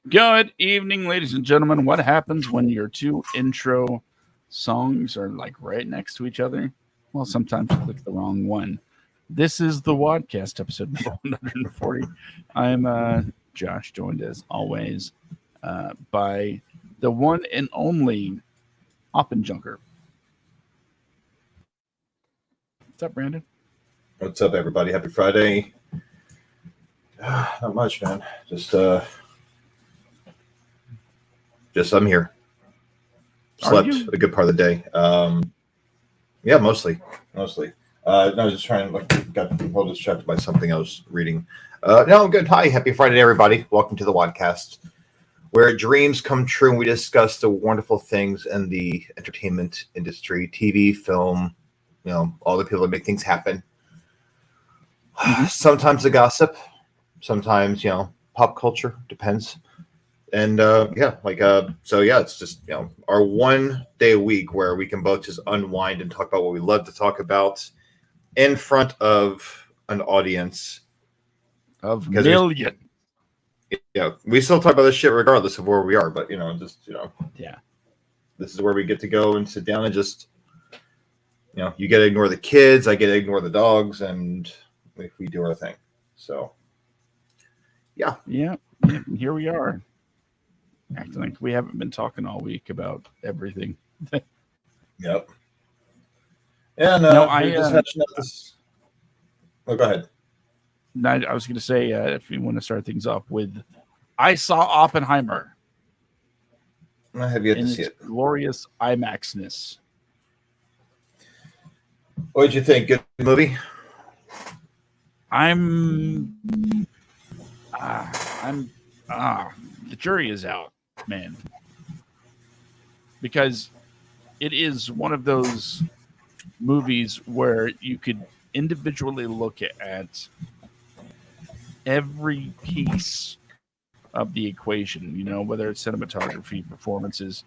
Good evening, ladies and gentlemen. What happens when your two intro songs are like right next to each other? Well, sometimes you click the wrong one. This is the WADcast episode number 140. I'm Josh, joined as always by the one and only Oppenjunker. What's up, Brandon? What's up, everybody? Happy Friday. Not much, man. Just I'm here. Slept a good part of the day. Yeah, mostly. No, I was just trying to got a little distracted by something I was reading. No, I'm good. Hi, happy Friday, everybody. Welcome to the WADcast, where dreams come true and we discuss the wonderful things in the entertainment industry, TV, film, all the people that make things happen. Sometimes the gossip, sometimes, pop culture, depends. And it's just, our 1 day a week where we can both just unwind and talk about what we love to talk about in front of an audience of million. We still talk about this shit regardless of where we are, but yeah, this is where we get to go and sit down and just, you get to ignore the kids, I get to ignore the dogs, and we do our thing. So, yeah, here we are. Acting like we haven't been talking all week about everything. Yep. And I just this. Oh, go ahead. I was going to say, if you want to start things off with, I saw Oppenheimer. I have yet to see it. Glorious IMAX-ness. What did you think? Good movie? The jury is out, man. Because it is one of those movies where you could individually look at every piece of the equation, whether it's cinematography, performances,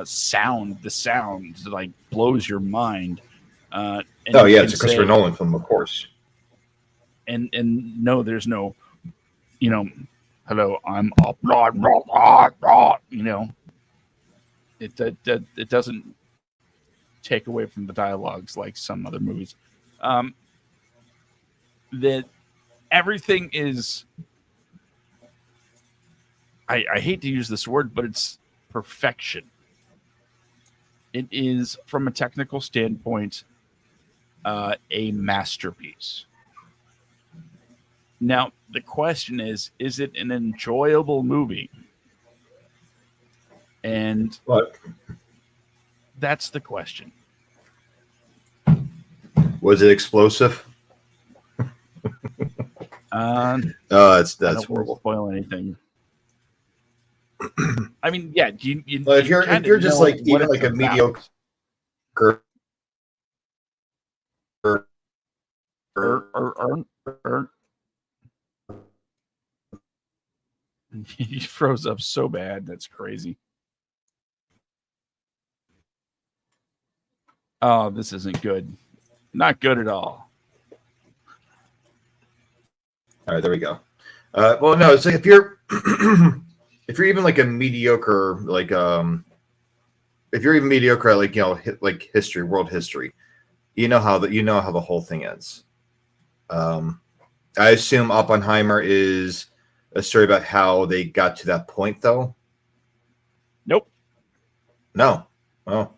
sound. The sound like blows your mind. It's a Christopher Nolan film, of course. And no, there's no, hello, I'm up, blah, blah, blah, blah, It doesn't take away from the dialogues like some other movies. That everything is, I hate to use this word, but it's perfection. It is, from a technical standpoint, a masterpiece. Now, the question is it an enjoyable movie? And that's the question. Was it explosive? That's I don't horrible. Spoil anything. I mean, yeah. If you're just like even like a mediocre. He froze up so bad. That's crazy. Oh, this isn't good. Not good at all. All right, there we go. Well, no, it's like if you're if you're even like a mediocre, if you're even mediocre, like history, world history, you know how the whole thing ends. I assume Oppenheimer is a story about how they got to that point, though. Nope. No. Oh.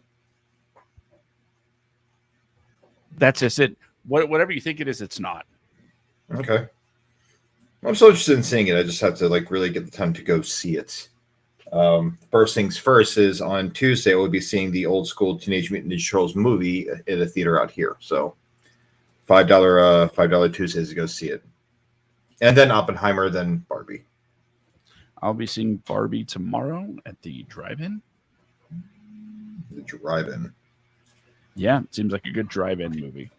That's just it. Whatever you think it is, it's not. Okay. I'm so interested in seeing it. I just have to really get the time to go see it. First things first is on Tuesday we'll be seeing the old school Teenage Mutant Ninja Turtles movie at a theater out here. So $5 Tuesdays to go see it. And then Oppenheimer, then Barbie. I'll be seeing Barbie tomorrow at the drive-in. The drive-in. Yeah, it seems like a good drive-in movie.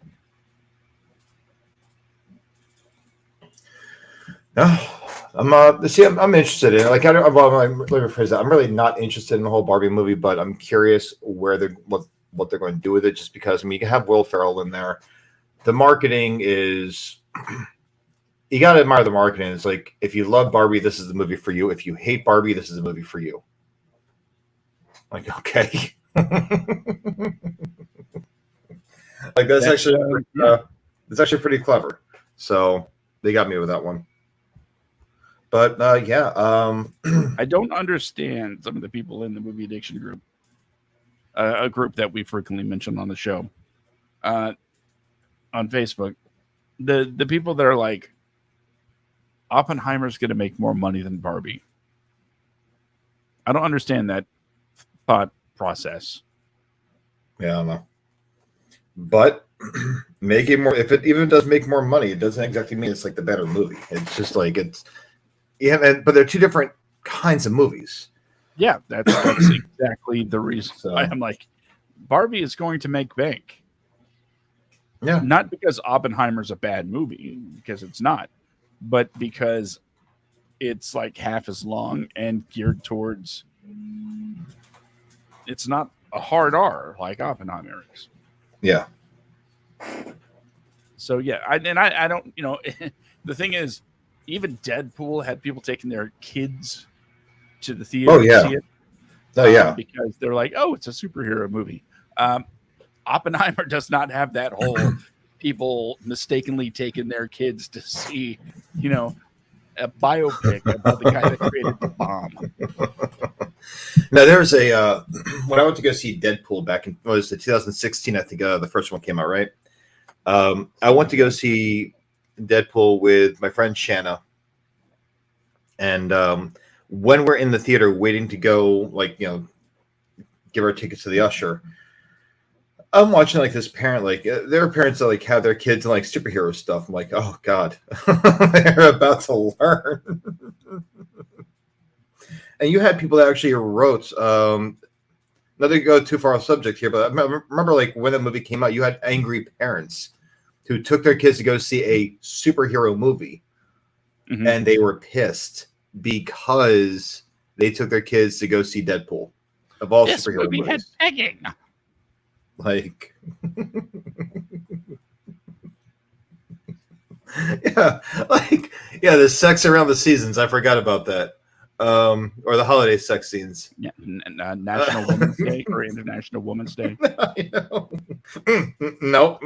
I'm interested in it. Let me rephrase that. I'm really not interested in the whole Barbie movie, but I'm curious what they're going to do with it. Just because you can have Will Ferrell in there. The marketing is you got to admire the marketing. It's like, if you love Barbie, this is the movie for you. If you hate Barbie, this is the movie for you. Like, okay. Like that's actually it's actually pretty clever. So they got me with that one. But I don't understand some of the people in the movie addiction group, a group that we frequently mention on the show, on Facebook. The people that are like, Oppenheimer's going to make more money than Barbie. I don't understand that thought process. Yeah, I don't know. But making more, if it even does make more money, it doesn't exactly mean it's like the better movie. It's just like but they're two different kinds of movies. Yeah, that's exactly the reason why I'm like, Barbie is going to make bank. Yeah. Not because Oppenheimer's a bad movie, because it's not, but because it's like half as long and geared towards, it's not a hard R like Oppenheimer is. Yeah. So yeah, I don't, the thing is, even Deadpool had people taking their kids to the theater to see it. Oh yeah, because they're like, oh, it's a superhero movie. Oppenheimer does not have that whole people mistakenly taking their kids to see, a biopic about the guy that created the bomb. Now there's when I went to go see Deadpool back in 2016, I think the first one came out, right? I went to go see Deadpool with my friend Shanna, and when we're in the theater waiting to go, give our tickets to the usher, I'm watching like this parent, there are parents that like have their kids in like superhero stuff. I'm like, oh god, they're about to learn. And you had people that actually wrote, not to go too far off subject here, but I remember like when the movie came out, you had angry parents who took their kids to go see a superhero movie, and they were pissed because they took their kids to go see Deadpool. Of all this superhero movie movies. had pegging. Like, the sex around the seasons. I forgot about that. Or the holiday sex scenes. Yeah, National Women's Day or International Women's Day. No.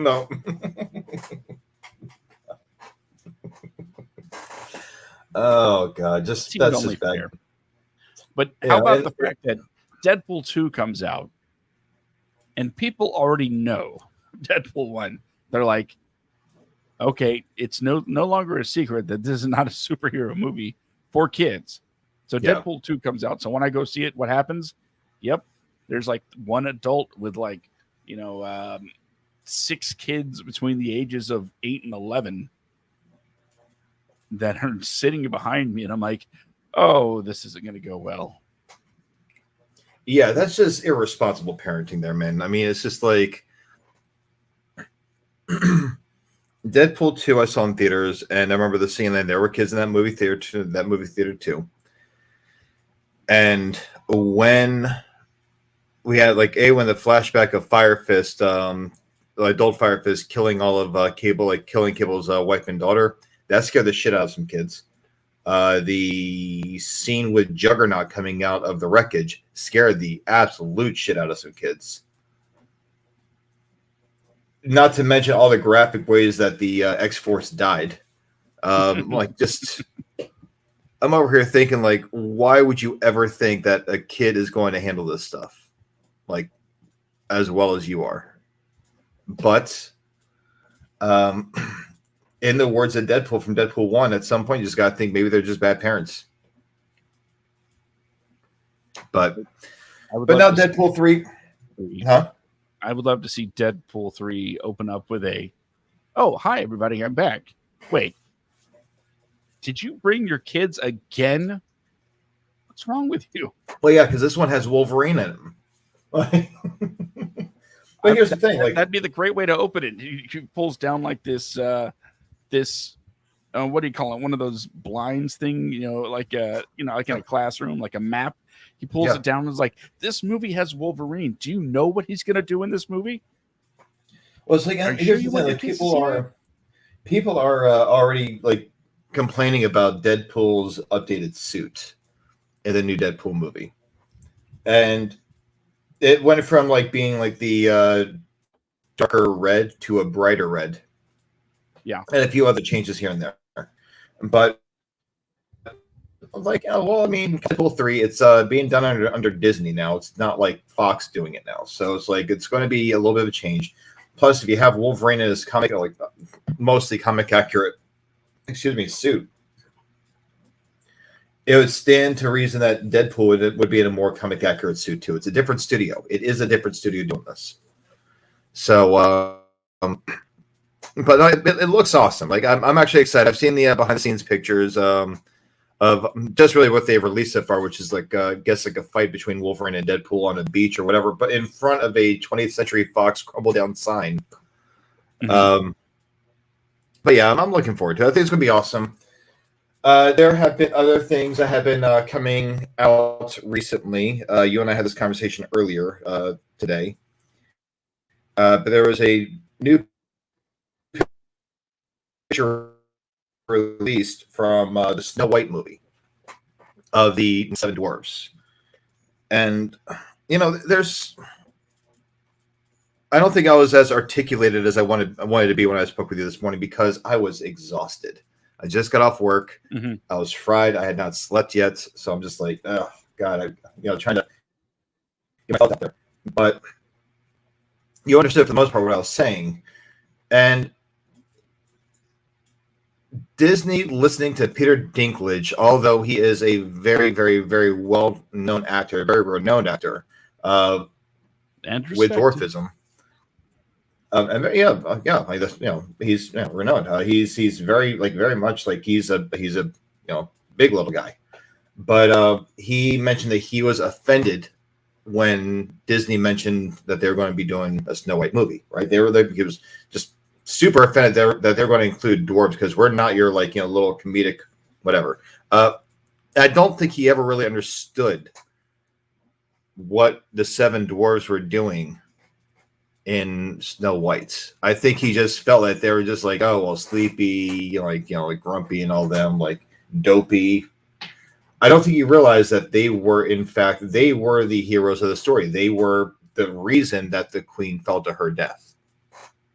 Oh god, that's just bad. Fair. But how about the fact that Deadpool 2 comes out and people already know Deadpool 1? They're like, okay, it's no longer a secret that this is not a superhero movie for kids. So Deadpool 2 comes out. So when I go see it, what happens? Yep. There's like one adult with 6 kids between the ages of 8 and 11 that are sitting behind me. And I'm like, oh, this isn't going to go well. Yeah, that's just irresponsible parenting there, man. I mean, it's just like Deadpool 2 I saw in theaters, and I remember the scene that there were kids in that movie theater too. And when we had when the flashback of Fire Fist, adult Fire Fist killing all of Cable, killing Cable's wife and daughter, that scared the shit out of some kids. The scene with Juggernaut coming out of the wreckage scared the absolute shit out of some kids. Not to mention all the graphic ways that the X-Force died. I'm over here thinking, why would you ever think that a kid is going to handle this stuff as well as you are? But in the words of Deadpool from Deadpool 1, at some point you just got to think maybe they're just bad parents. But now Deadpool 3, huh? I would love to see Deadpool 3 open up with oh, hi everybody, I'm back. Wait, did you bring your kids again? What's wrong with you? Well, yeah, because this one has Wolverine in him. But here's the thing: that'd be the great way to open it. He pulls down this, what do you call it? One of those blinds thing, like in a classroom, like a map. He pulls it down and is like, "This movie has Wolverine. Do you know what he's gonna do in this movie?" Well, it's here's the thing: people are already complaining about Deadpool's updated suit in the new Deadpool movie, and it went from like being like the darker red to a brighter red. Yeah, and a few other changes here and there. But like, oh, well, I mean, Deadpool 3, it's being done under Disney now. It's not like Fox doing it now. So it's like it's going to be a little bit of a change. Plus, if you have Wolverine in his comic, like mostly comic accurate, suit, it would stand to reason that Deadpool would be in a more comic accurate suit too. It's a different studio. It is a different studio doing this. So, but it looks awesome. Like I'm actually excited. I've seen the behind the scenes pictures of just really what they've released so far, which is like I guess like a fight between Wolverine and Deadpool on a beach or whatever, but in front of a 20th Century Fox crumble down sign. Mm-hmm. But yeah, I'm looking forward to it. I think it's going to be awesome. There have been other things that have been coming out recently. You and I had this conversation earlier today. But there was a new picture released from the Snow White movie of the Seven Dwarfs. And, you know, I don't think I was as articulated as I wanted to be when I spoke with you this morning because I was exhausted. I just got off work. Mm-hmm. I was fried. I had not slept yet. So I'm just like, oh, God, trying to get myself out there. But you understood for the most part what I was saying. And Disney listening to Peter Dinklage, although he is a very, very, very well-known actor, a very renowned actor, with dwarfism. He's renowned. He's very much like he's a big little guy. But he mentioned that he was offended when Disney mentioned that they were going to be doing a Snow White movie. Right? He was just super offended that they're going to include dwarves because we're not your little comedic whatever. I don't think he ever really understood what the seven dwarves were doing in Snow White. I think he just felt that they were just like, oh well, sleepy, like grumpy and all them, like dopey. I don't think he realized that they were the heroes of the story. They were the reason that the queen fell to her death.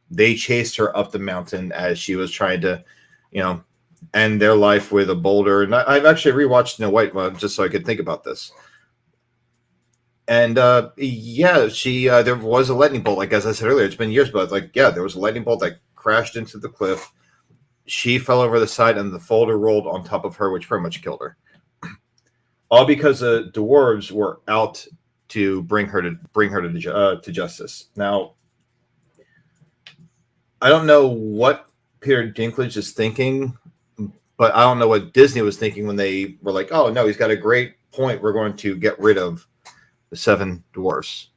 They chased her up the mountain as she was trying to, end their life with a boulder. And I've actually rewatched Snow White just so I could think about this. And she there was a lightning bolt. Like as I said earlier, it's been years, but there was a lightning bolt that crashed into the cliff. She fell over the side, and the folder rolled on top of her, which pretty much killed her. All because the dwarves were out to bring her to justice. Now, I don't know what Peter Dinklage is thinking, but I don't know what Disney was thinking when they were like, "Oh no, he's got a great point. We're going to get rid of the seven dwarfs.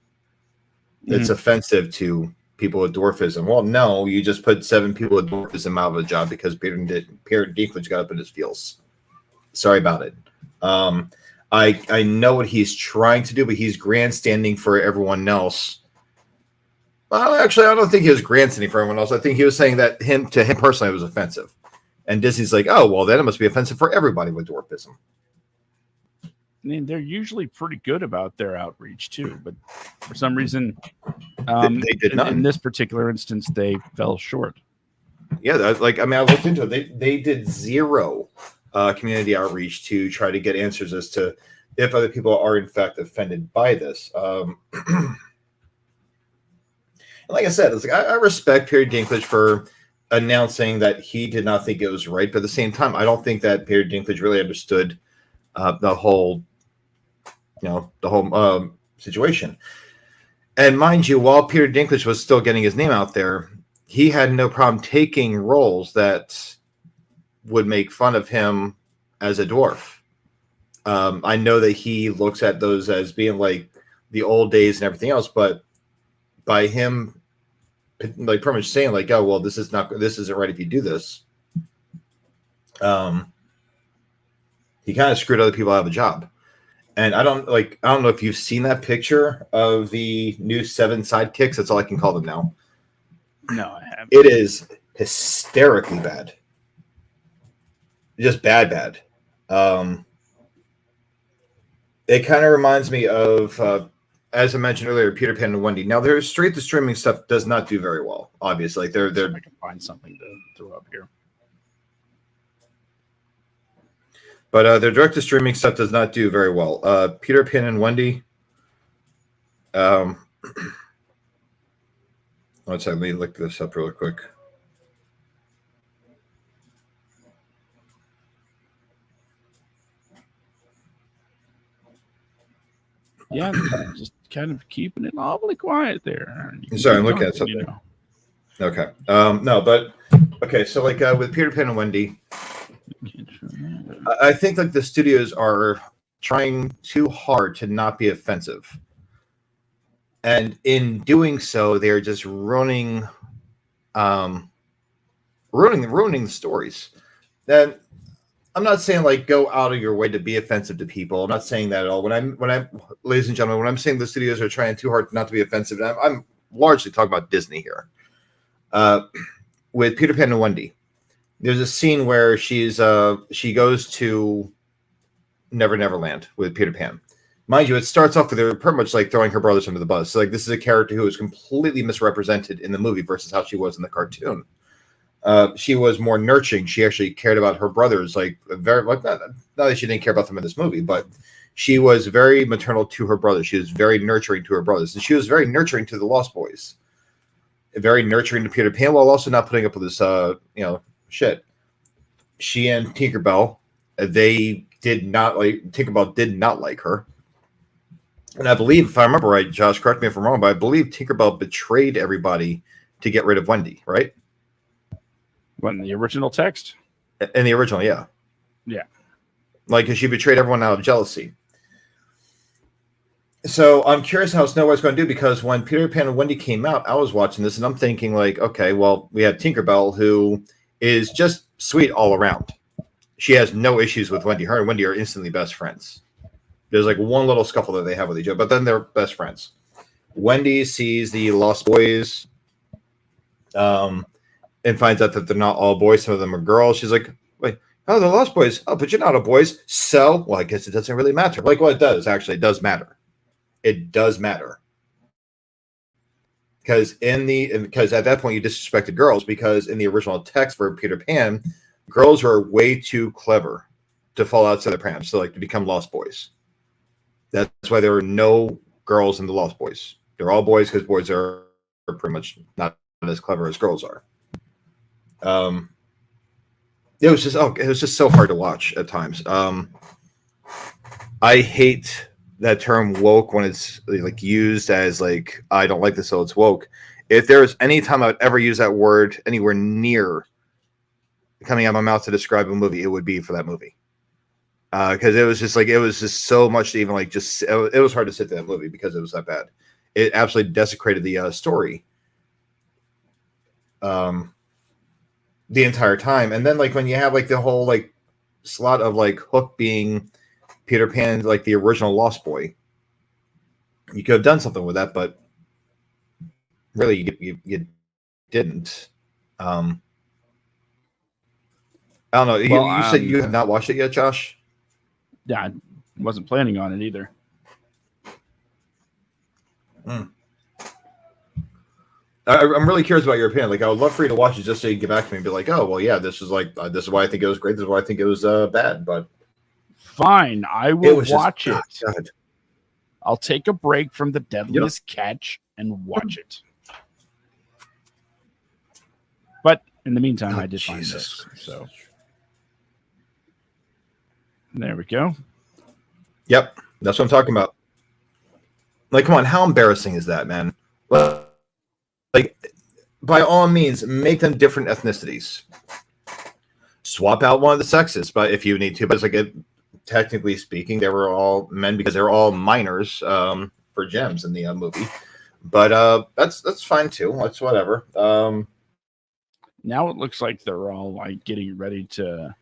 It's offensive to people with dwarfism." Well, no, you just put seven people with dwarfism out of a job because Peter Dinklage got up in his feels. Sorry about it. I know what he's trying to do, but he's grandstanding for everyone else. Well, actually, I don't think he was grandstanding for everyone else. I think he was saying that to him personally, it was offensive. And Disney's like, oh, well, then it must be offensive for everybody with dwarfism. I mean, they're usually pretty good about their outreach too, but for some reason, they did not. In this particular instance, they fell short. Yeah, I looked into it. They did zero community outreach to try to get answers as to if other people are in fact offended by this. Like I said, it's like I respect Peter Dinklage for announcing that he did not think it was right, but at the same time, I don't think that Peter Dinklage really understood the whole situation. And mind you, while Peter Dinklage was still getting his name out there, he had no problem taking roles that would make fun of him as a dwarf. I know that he looks at those as being like the old days and everything else, but by him like pretty much saying like, oh well, this isn't right if you do this, he kind of screwed other people out of a job. And I don't know if you've seen that picture of the new seven sidekicks. That's all I can call them now. No, I haven't. It is hysterically bad. just bad. It kind of reminds me of, as I mentioned earlier, Peter Pan and Wendy. Now, their straight to streaming stuff does not do very well. Obviously, See if I can find something to throw up here. But their direct to streaming stuff does not do very well. Peter Pan and Wendy. One second, let me look this up really quick. Yeah, just kind of keeping it awfully quiet there. Sorry, I'm looking at something. Okay. No, but okay. So like with Peter Pan and Wendy, I think like the studios are trying too hard to not be offensive, and in doing so, they're just ruining the stories. And I'm not saying like go out of your way to be offensive to people. I'm not saying that at all. When I'm, ladies and gentlemen, when I'm saying the studios are trying too hard not to be offensive, I'm largely talking about Disney here. With Peter Pan and Wendy, there's a scene where she goes to Neverland with Peter Pan. Mind you, it starts off with her pretty much like throwing her brothers under the bus. So like this is a character who is completely misrepresented in the movie versus how she was in the cartoon. She was more nurturing. She actually cared about her brothers, like very like not that she didn't care about them in this movie, but she was very maternal to her brothers. She was very nurturing to her brothers, and she was very nurturing to the Lost Boys. Very nurturing to Peter Pan, while also not putting up with this, shit. She and Tinkerbell, they did not like Tinkerbell. Did not like her, and I believe, if I remember right, Josh, correct me if I'm wrong, but I believe Tinkerbell betrayed everybody to get rid of Wendy, right? What, in the original text? In the original, yeah. Yeah. Like, she betrayed everyone out of jealousy. So I'm curious how Snow White's going to do, because when Peter Pan and Wendy came out, I was watching this and I'm thinking like, okay, well, we have Tinkerbell, who is just sweet all around. She has no issues with Wendy. Her and Wendy are instantly best friends. There's like one little scuffle that they have with each other, but then they're best friends. Wendy sees the Lost Boys, and finds out that they're not all boys. Some of them are girls. She's like, wait, oh, the Lost Boys. Oh, but you're not all boys. So, well, I guess it doesn't really matter. Like, well, it does, actually. It does matter. It does matter. Because at that point you disrespected girls, because in the original text for Peter Pan, girls are way too clever to fall outside the pram, so like to become Lost Boys. That's why there are no girls in the Lost Boys. They're all boys, because boys are pretty much not as clever as girls are. It was just so hard to watch at times. I hate that term woke when it's like used as like, I don't like this, so it's woke. If there was any time I would ever use that word anywhere near coming out of my mouth to describe a movie, it would be for that movie. Because it was just so much to even like it was hard to sit through that movie because it was that bad. It absolutely desecrated the story the entire time. And then like when you have like the whole like slot of like Hook being Peter Pan, like the original Lost Boy, you could have done something with that, but really you didn't. I don't know. You said you have not watched it yet, Josh? Yeah, I wasn't planning on it either. I'm really curious about your opinion. Like, I would love for you to watch it just so you can get back to me and be like, oh, well, yeah, this is like, this is why I think it was great. This is why I think it was bad. But fine, I will watch it. God. I'll take a break from the Deadliest Catch and watch it. But in the meantime, I did find this. So there we go. Yep, that's what I'm talking about. Like, come on, how embarrassing is that, man? Like, by all means, make them different ethnicities. Swap out one of the sexes, but if you need to. But it's like, technically speaking, they were all men because they were all minors for gems in the movie. But that's fine too. That's whatever. Now it looks like they're all like getting ready to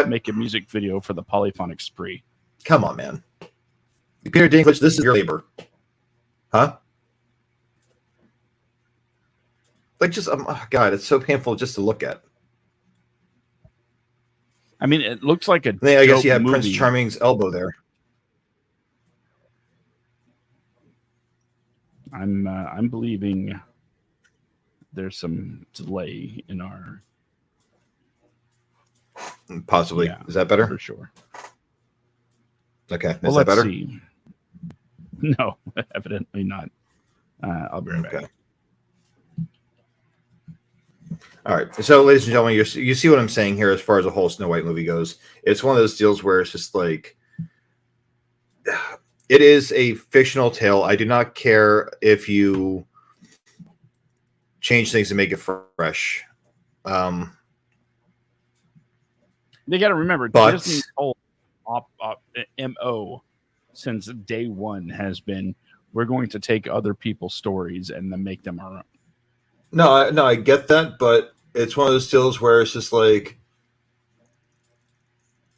make a music video for the Polyphonic Spree. Come on, man. Peter Dinklage, this is your labor. Huh? Like, just, oh God, it's so painful just to look at. I mean, it looks like a I guess dope you have movie. Prince Charming's elbow there. I'm believing there's some delay in our. Possibly. Yeah, Is that better? for sure. Okay. Well, Is that let's better? see. No, evidently not. I'll be right back. Okay. All right. So, ladies and gentlemen, you see what I'm saying here as far as the whole Snow White movie goes. It's one of those deals where it's just like, it is a fictional tale. I do not care if you change things to make it fresh. They got to remember, But Disney's whole MO since day one has been, we're going to take other people's stories and then make them our own. no, I get that, but it's one of those deals where it's just like,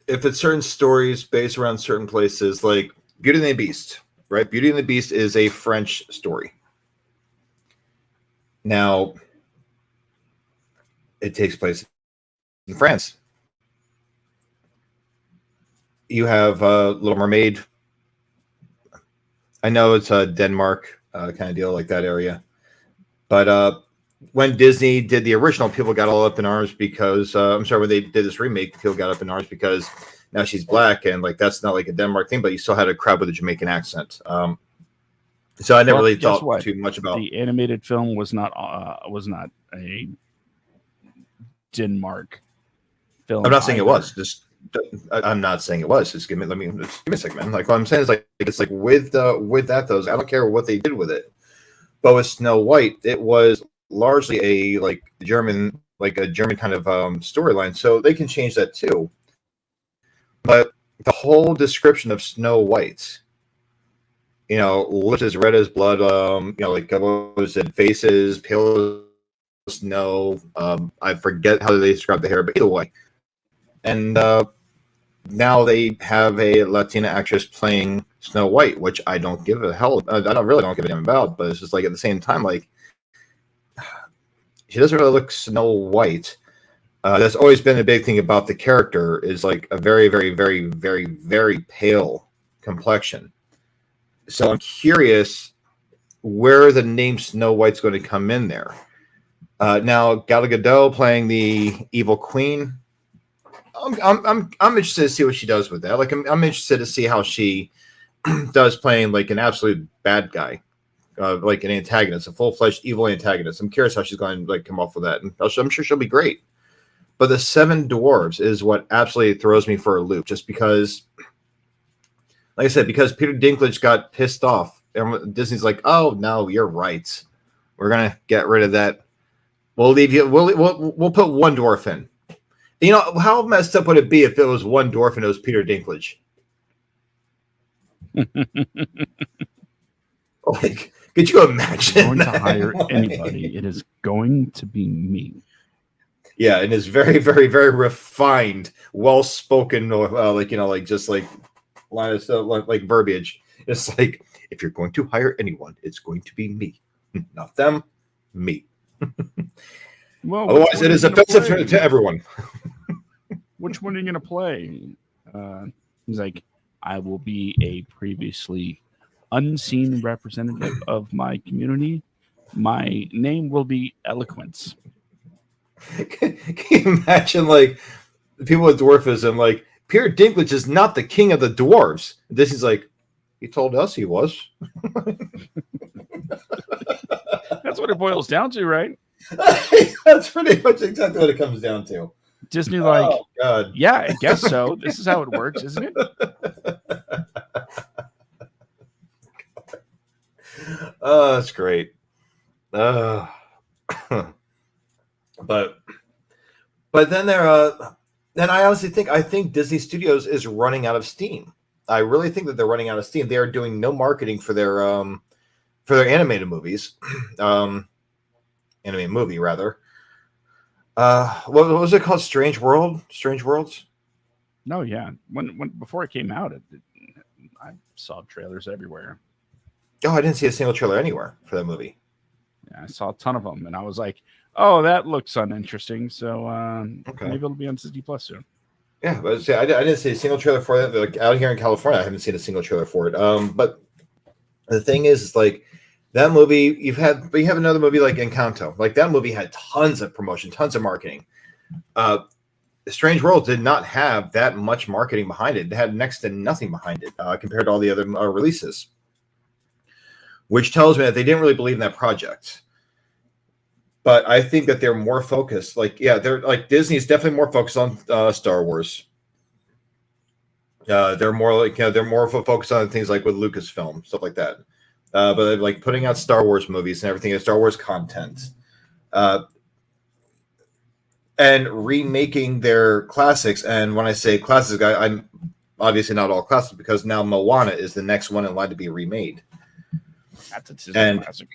if it's certain stories based around certain places, like Beauty and the Beast, right? Beauty and the Beast is a French story. Now, it takes place in France. You have Little Mermaid. I know it's a Denmark kind of deal, like that area. But when Disney did the original, people got all up in arms because I'm sorry, when they did this remake, people got up in arms because now she's black and like that's not like a Denmark thing, but you still had a crowd with a Jamaican accent. So I never really thought too much about the animated film. Was not a Denmark film. I'm not saying it was. I'm not saying it was. Just give me a second, man. Like what I'm saying is like it's like with that though, I don't care what they did with it. But with Snow White, it was largely a German kind of storyline. So they can change that too. But the whole description of Snow White, lips as red as blood, like what was it, faces, pale as snow. I forget how they describe the hair, but either way. And now they have a Latina actress playing Snow White, which I don't give a hell. I don't give a damn about. But it's just like at the same time, like she doesn't really look Snow White. That's always been a big thing about the character is like a very, very, very, very, very pale complexion. So I'm curious where the name Snow White's going to come in there. Now Gal Gadot playing the evil queen. I'm interested to see what she does with that. Like I'm interested to see how she does playing like an absolute bad guy, like an antagonist, a full-fledged evil antagonist. I'm curious how she's going to like come off with that, and I'm sure she'll be great. But the Seven Dwarves is what absolutely throws me for a loop, just because, like I said, because Peter Dinklage got pissed off, and Disney's like, "Oh no, you're right. We're gonna get rid of that. We'll leave you. We'll put one dwarf in." How messed up would it be if it was one dwarf and it was Peter Dinklage? Like, could you imagine? Going to hire anybody, it is going to be me. Yeah, and it's very, very, very refined, well-spoken, just like line of stuff, like verbiage. It's like, if you're going to hire anyone, it's going to be me, not them, me. Well, otherwise, it is offensive to everyone. Which one are you going to play? He's like, I will be a previously unseen representative of my community. My name will be Eloquence. Can you imagine, like, people with dwarfism, like, Peter Dinklage is not the king of the dwarves. This is like, he told us he was. That's what it boils down to, right? That's pretty much exactly what it comes down to. Disney, like, oh, God. Yeah, I guess so. This is how it works, isn't it? Oh, that's great. But then I honestly think Disney Studios is running out of steam. I really think that they're running out of steam. They are doing no marketing for their animated movies. Animated movie rather. What was it called? Strange Worlds? No, yeah. When before it came out, I saw trailers everywhere. Oh, I didn't see a single trailer anywhere for that movie. Yeah, I saw a ton of them, and I was like, "Oh, that looks uninteresting." So Okay. maybe it'll be on Disney Plus soon. Yeah, but I didn't see a single trailer for it. Like out here in California, I haven't seen a single trailer for it. But the thing is like that movie you have another movie like Encanto. Like that movie had tons of promotion, tons of marketing. Strange World did not have that much marketing behind it. It had next to nothing behind it compared to all the other releases, which tells me that they didn't really believe in that project. But I think that they're more focused. Like, yeah, they're like Disney's definitely more focused on Star Wars. They're more like they're more focused on things like with Lucasfilm, stuff like that. But they're like putting out Star Wars movies and everything, Star Wars content, and remaking their classics. And when I say classics, I'm obviously not all classics because now Moana is the next one in line to be remade. That's a Disney classic,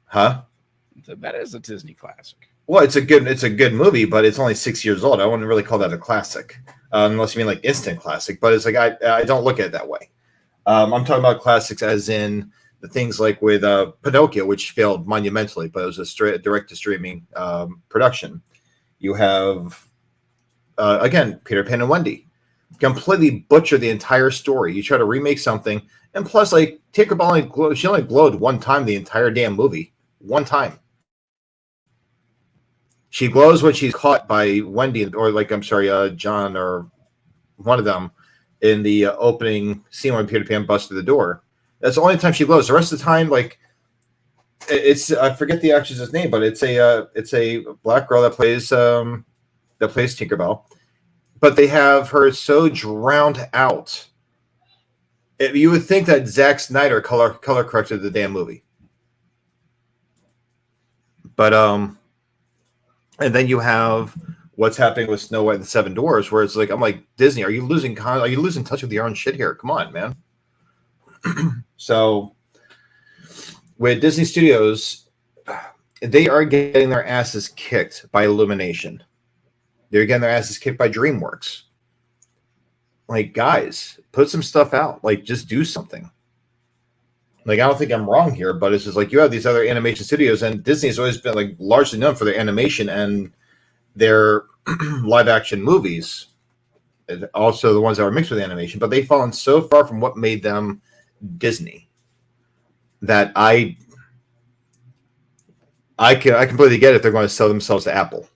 huh? That is a Disney classic. Well, it's a good movie, but it's only 6 years old. I wouldn't really call that a classic, unless you mean like instant classic. But it's like I don't look at it that way. I'm talking about classics as in the things like with Pinocchio, which failed monumentally, but it was a direct to streaming production. You have again Peter Pan and Wendy, completely butcher the entire story. You try to remake something, and plus like Tinkerbell she only glowed one time the entire damn movie, one time. She glows when she's caught by Wendy, or like I'm sorry, John, or one of them in the opening scene when Peter Pan busts through the door. That's the only time she glows. The rest of the time, like it's I forget the actress's name, but it's a black girl that plays Tinkerbell, but they have her so drowned out. You would think that Zack Snyder color corrected the damn movie, but and then you have what's happening with Snow White and the Seven Dwarfs, where it's like I'm like Disney, are you losing touch with your own shit here? Come on, man. So with Disney Studios, they are getting their asses kicked by Illumination. They're getting their asses kicked by DreamWorks. Like, guys, put some stuff out. Like, just do something. Like, I don't think I'm wrong here, but it's just like you have these other animation studios, and Disney's always been like largely known for their animation and their live action movies, and also the ones that are mixed with animation. But they've fallen so far from what made them Disney that I completely get it if they're going to sell themselves to Apple.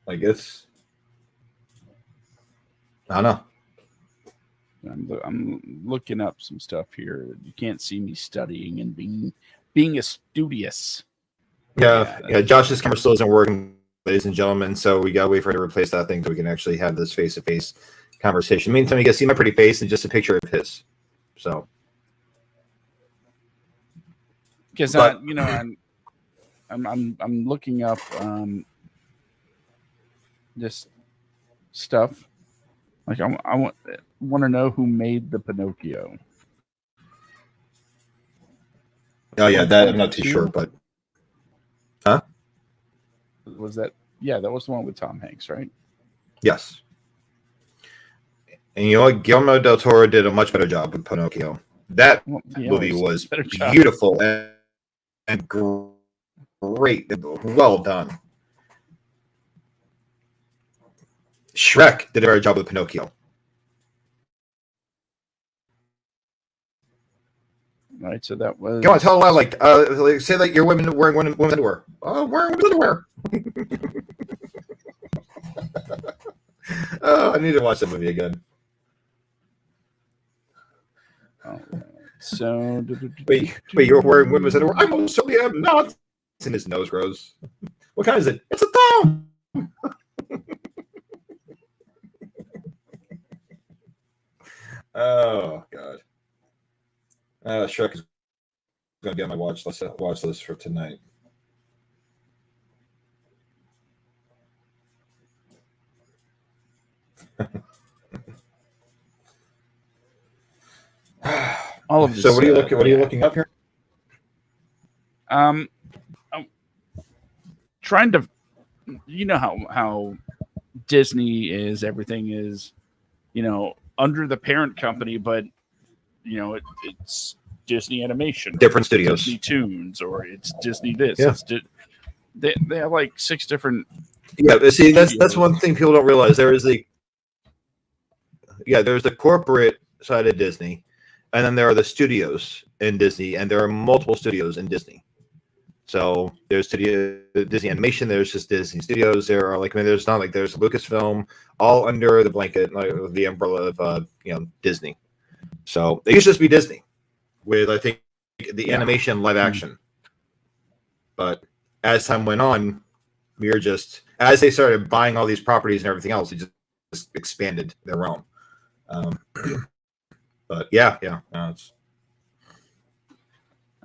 Like it's, I don't know. I'm looking up some stuff here. You can't see me studying and being a studious. Yeah. Josh's camera still isn't working, ladies and gentlemen. So we gotta wait for him to replace that thing so we can actually have this face-to-face conversation. Meantime, you can see my pretty face and just a picture of his. So, because I'm looking up this stuff. Like I want to know who made the Pinocchio. Oh yeah, that I'm not too sure, but huh? Was that? Yeah, that was the one with Tom Hanks, right? Yes. And you know what? Guillermo del Toro did a much better job with Pinocchio. That movie was beautiful and great. Well done. Shrek did a better job with Pinocchio. Right, so that was. Come on, tell a lie like say that you're women wearing women's underwear. Oh, wearing women's underwear. Oh, I need to watch that movie again. All right. So wait, you're wearing women's underwear? I most certainly am not. And his nose grows. What kind is it? It's a thumb. Oh God. Shrek is going to be on my watch list for tonight. All of this, so what are you looking up here? I'm trying to, how Disney is, everything is, under the parent company, but it's Disney Animation, different studios, Disney Toons, or it's Disney this. Yeah. They have like 6 different Yeah, but see, that's one thing people don't realize. There's the corporate side of Disney, and then there are the studios in Disney, and there are multiple studios in Disney. So there's Disney Animation, there's just Disney Studios. There are there's not like there's Lucasfilm, all under the blanket, like the umbrella of Disney. So it used to just be Disney with I think the animation live action. But as time went on, we were just as they started buying all these properties and everything else, it just expanded their realm. But it's.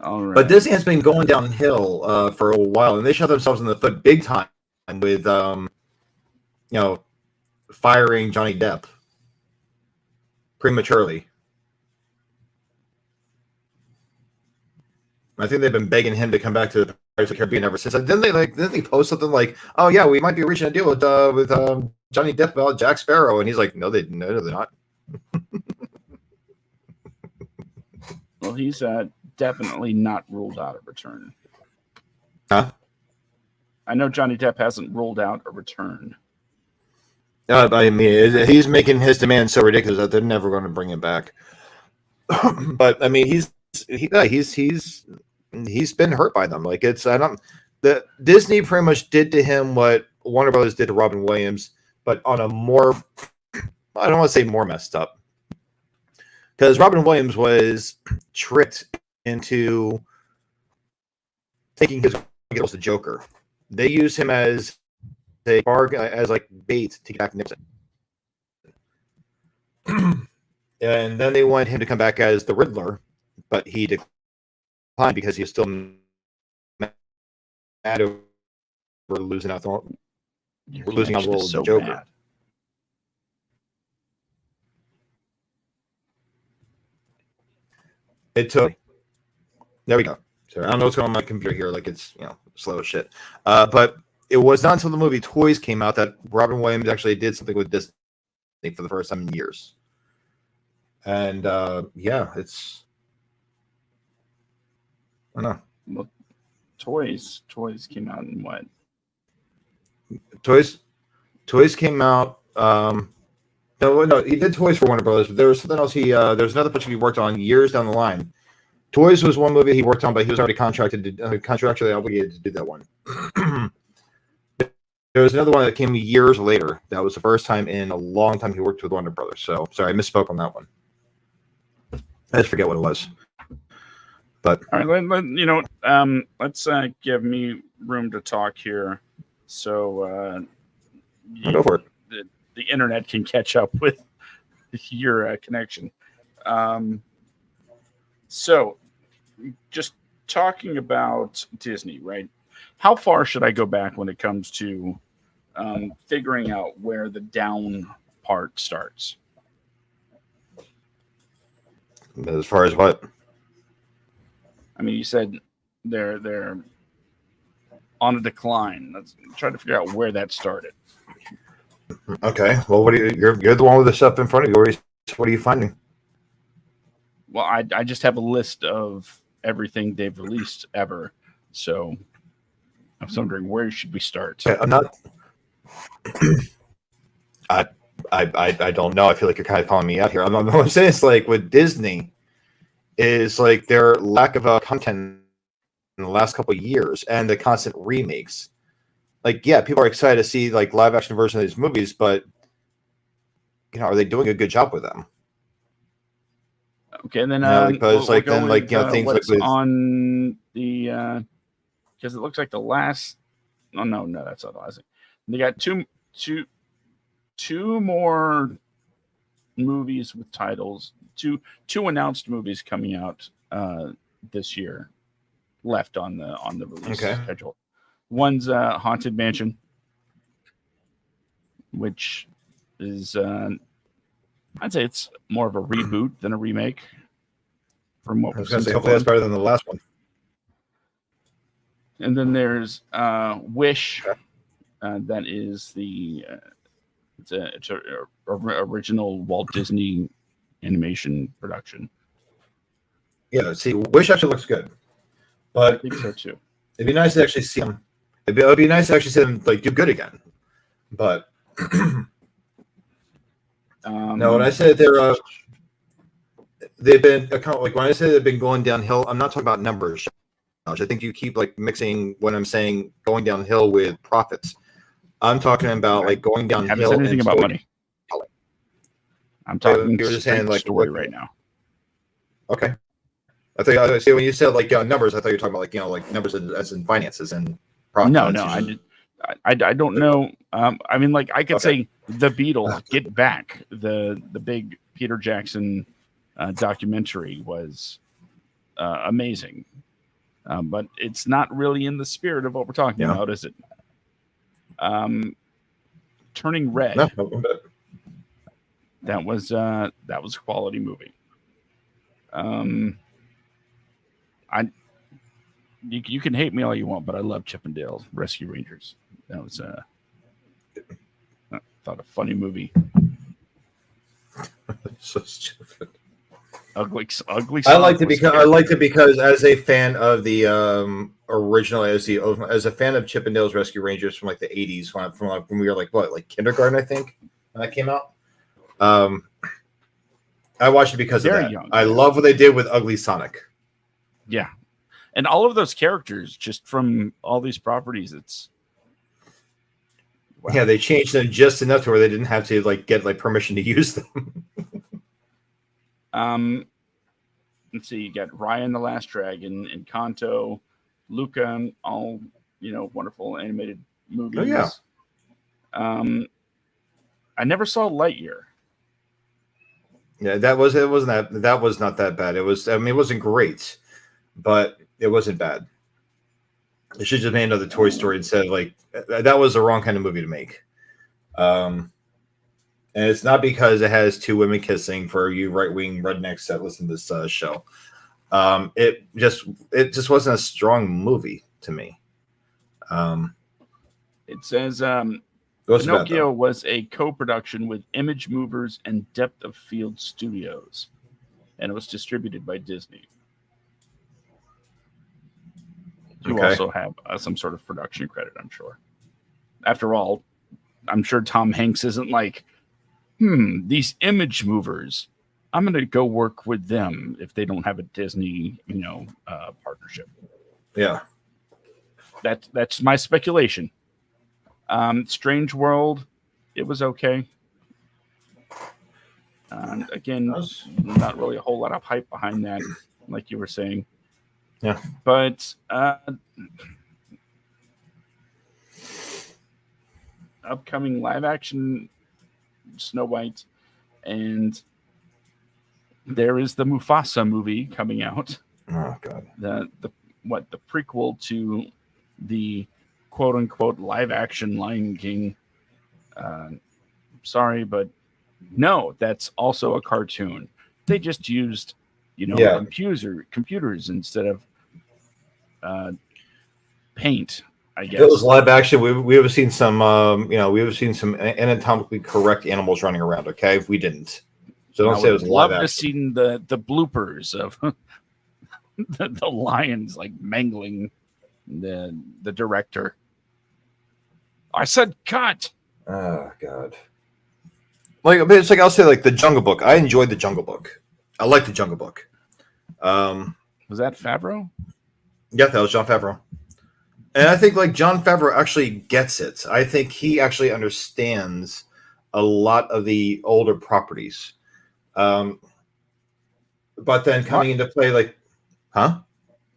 All right. But Disney has been going downhill for a while, and they shot themselves in the foot big time with, firing Johnny Depp prematurely. I think they've been begging him to come back to the Pirates of the Caribbean ever since. And didn't they post something like, "Oh yeah, we might be reaching a deal with Johnny Depp about Jack Sparrow," and he's like, "No, they're not." Well, he's definitely not ruled out a return. Huh? I know Johnny Depp hasn't ruled out a return. I mean, he's making his demands so ridiculous that they're never going to bring him back. But I mean, he's been hurt by them. The Disney pretty much did to him what Warner Brothers did to Robin Williams, but on a more, I don't want to say more messed up, because Robin Williams was tricked into thinking he was the Joker. They used him as a bait to get back Nixon. And then they wanted him to come back as the Riddler, but he declined because he was still mad over losing out on the role of the Joker. Mad. It took. There we go. So I don't know what's going on my computer here. Like it's slow as shit. But it was not until the movie Toys came out that Robin Williams actually did something with Disney for the first time in years. And it's. I don't know. Well, Toys came out in what? Toys came out. No, he did Toys for Warner Brothers, but there was something else. There's another picture he worked on years down the line. Toys was one movie he worked on, but he was already contractually obligated to do that one. There was another one that came years later. That was the first time in a long time he worked with Warner Brothers. So sorry, I misspoke on that one. I just forget what it was. But all right, let's give me room to talk here. So go for it. The internet can catch up with your connection. So just talking about Disney, right? How far should I go back when it comes to figuring out where the down part starts? As far as what? I mean, you said they're on a decline. Let's try to figure out where that started. Okay. Well, you're the one with the stuff in front of you. What are you finding? Well, I just have a list of everything they've released ever. So I was wondering, where should we start? I'm not. I don't know. I feel like you're kind of calling me out here. I'm saying it's like with Disney is like their lack of content in the last couple of years and the constant remakes. Like, yeah, people are excited to see like live action version of these movies, but are they doing a good job with them? Okay, and then because things what's like on the because it looks like the last. Oh no, that's not the last thing. They got two more movies with titles. Two announced movies coming out this year left on the release schedule. One's Haunted Mansion, which is I'd say it's more of a reboot than a remake. From what I was going to say, hopefully that's better than the last one. And then there's Wish, that is the it's a original Walt Disney animation production. Yeah, see, Wish actually looks good, but I think so too. It'd be nice to actually see them. It'd be nice to actually see them like do good again. But no, when I said they've been like when I say they've been going downhill, I'm not talking about numbers. I think you keep like mixing when I'm saying going downhill with profits. I'm talking about like going downhill. I haven't said anything about money. I'm talking you're just saying like story right now. Okay. I think see when you said like numbers, I thought you were talking about like like numbers as in finances and profits. No, I don't know. I mean, like I could say The Beatles, Get Back, the big Peter Jackson documentary was amazing, but it's not really in the spirit of what we're talking about, is it? Turning Red. No. That was a quality movie. You can hate me all you want, but I love Chippendale Rescue Rangers. That was I thought a funny movie. So stupid. Ugly. I liked it because as a fan of the original, as a fan of Chippendale's Rescue Rangers from like the 80s, when we were like kindergarten, I think, when that came out. I watched it because of that. Young, I love what they did with Ugly Sonic. Yeah, and all of those characters just from all these properties. It's yeah, they changed them just enough to where they didn't have to like get like permission to use them. Let's see. You got Ryan the Last Dragon, Encanto, Luca, all wonderful animated movies. Oh yeah. I never saw Lightyear. Yeah, that was not that bad. It was. I mean, it wasn't great, but it wasn't bad. It should just made another Toy Story instead of like that was the wrong kind of movie to make. And it's not because it has two women kissing for you right-wing rednecks that listen to this show. It just wasn't a strong movie to me. It says Pinocchio was a co-production with Image Movers and Depth of Field Studios, and it was distributed by Disney. You also have some sort of production credit, I'm sure. After all, I'm sure Tom Hanks isn't like, these Image Movers, I'm going to go work with them if they don't have a Disney, partnership. Yeah. That's my speculation. Strange World, it was okay. Again, not really a whole lot of hype behind that, like you were saying. Yeah. But upcoming live action Snow White, and there is the Mufasa movie coming out. Oh God. The prequel to the quote unquote live action Lion King. Sorry, but no, that's also a cartoon. They just used, computers instead of paint. I guess if it was live action, we have seen some, anatomically correct animals running around. Okay, we didn't. So don't say it was live action. Love to see the bloopers of the lions like mangling the director. I said cut. Oh God. Like it's like I'll say like the Jungle Book. I enjoyed the Jungle Book. I like the Jungle Book. Was that Favreau? Yeah, that was Jon Favreau. And I think like Jon Favreau actually gets it. I think he actually understands a lot of the older properties. But then coming into play, like, huh?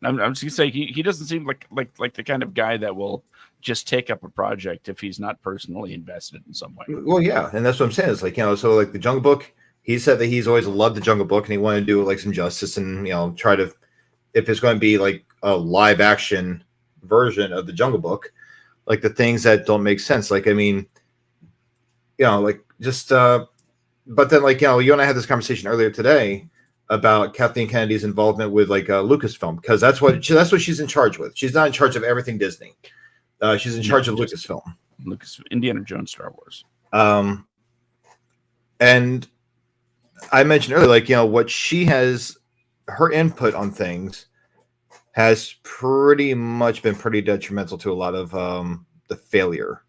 I'm just gonna say he doesn't seem like the kind of guy that will just take up a project if he's not personally invested in some way. Well, yeah, and that's what I'm saying. It's like, so like the Jungle Book, he said that he's always loved the Jungle Book and he wanted to do like some justice and try to, if it's going to be like a live action version of the Jungle Book, like the things that don't make sense. Like, I mean, like just but then like you and I had this conversation earlier today about Kathleen Kennedy's involvement with like Lucasfilm, because that's what she's in charge with. She's not in charge of everything Disney. She's in charge of Lucasfilm. Indiana Jones, Star Wars. And I mentioned earlier, like, what she has, her input on things has pretty much been pretty detrimental to a lot of the failure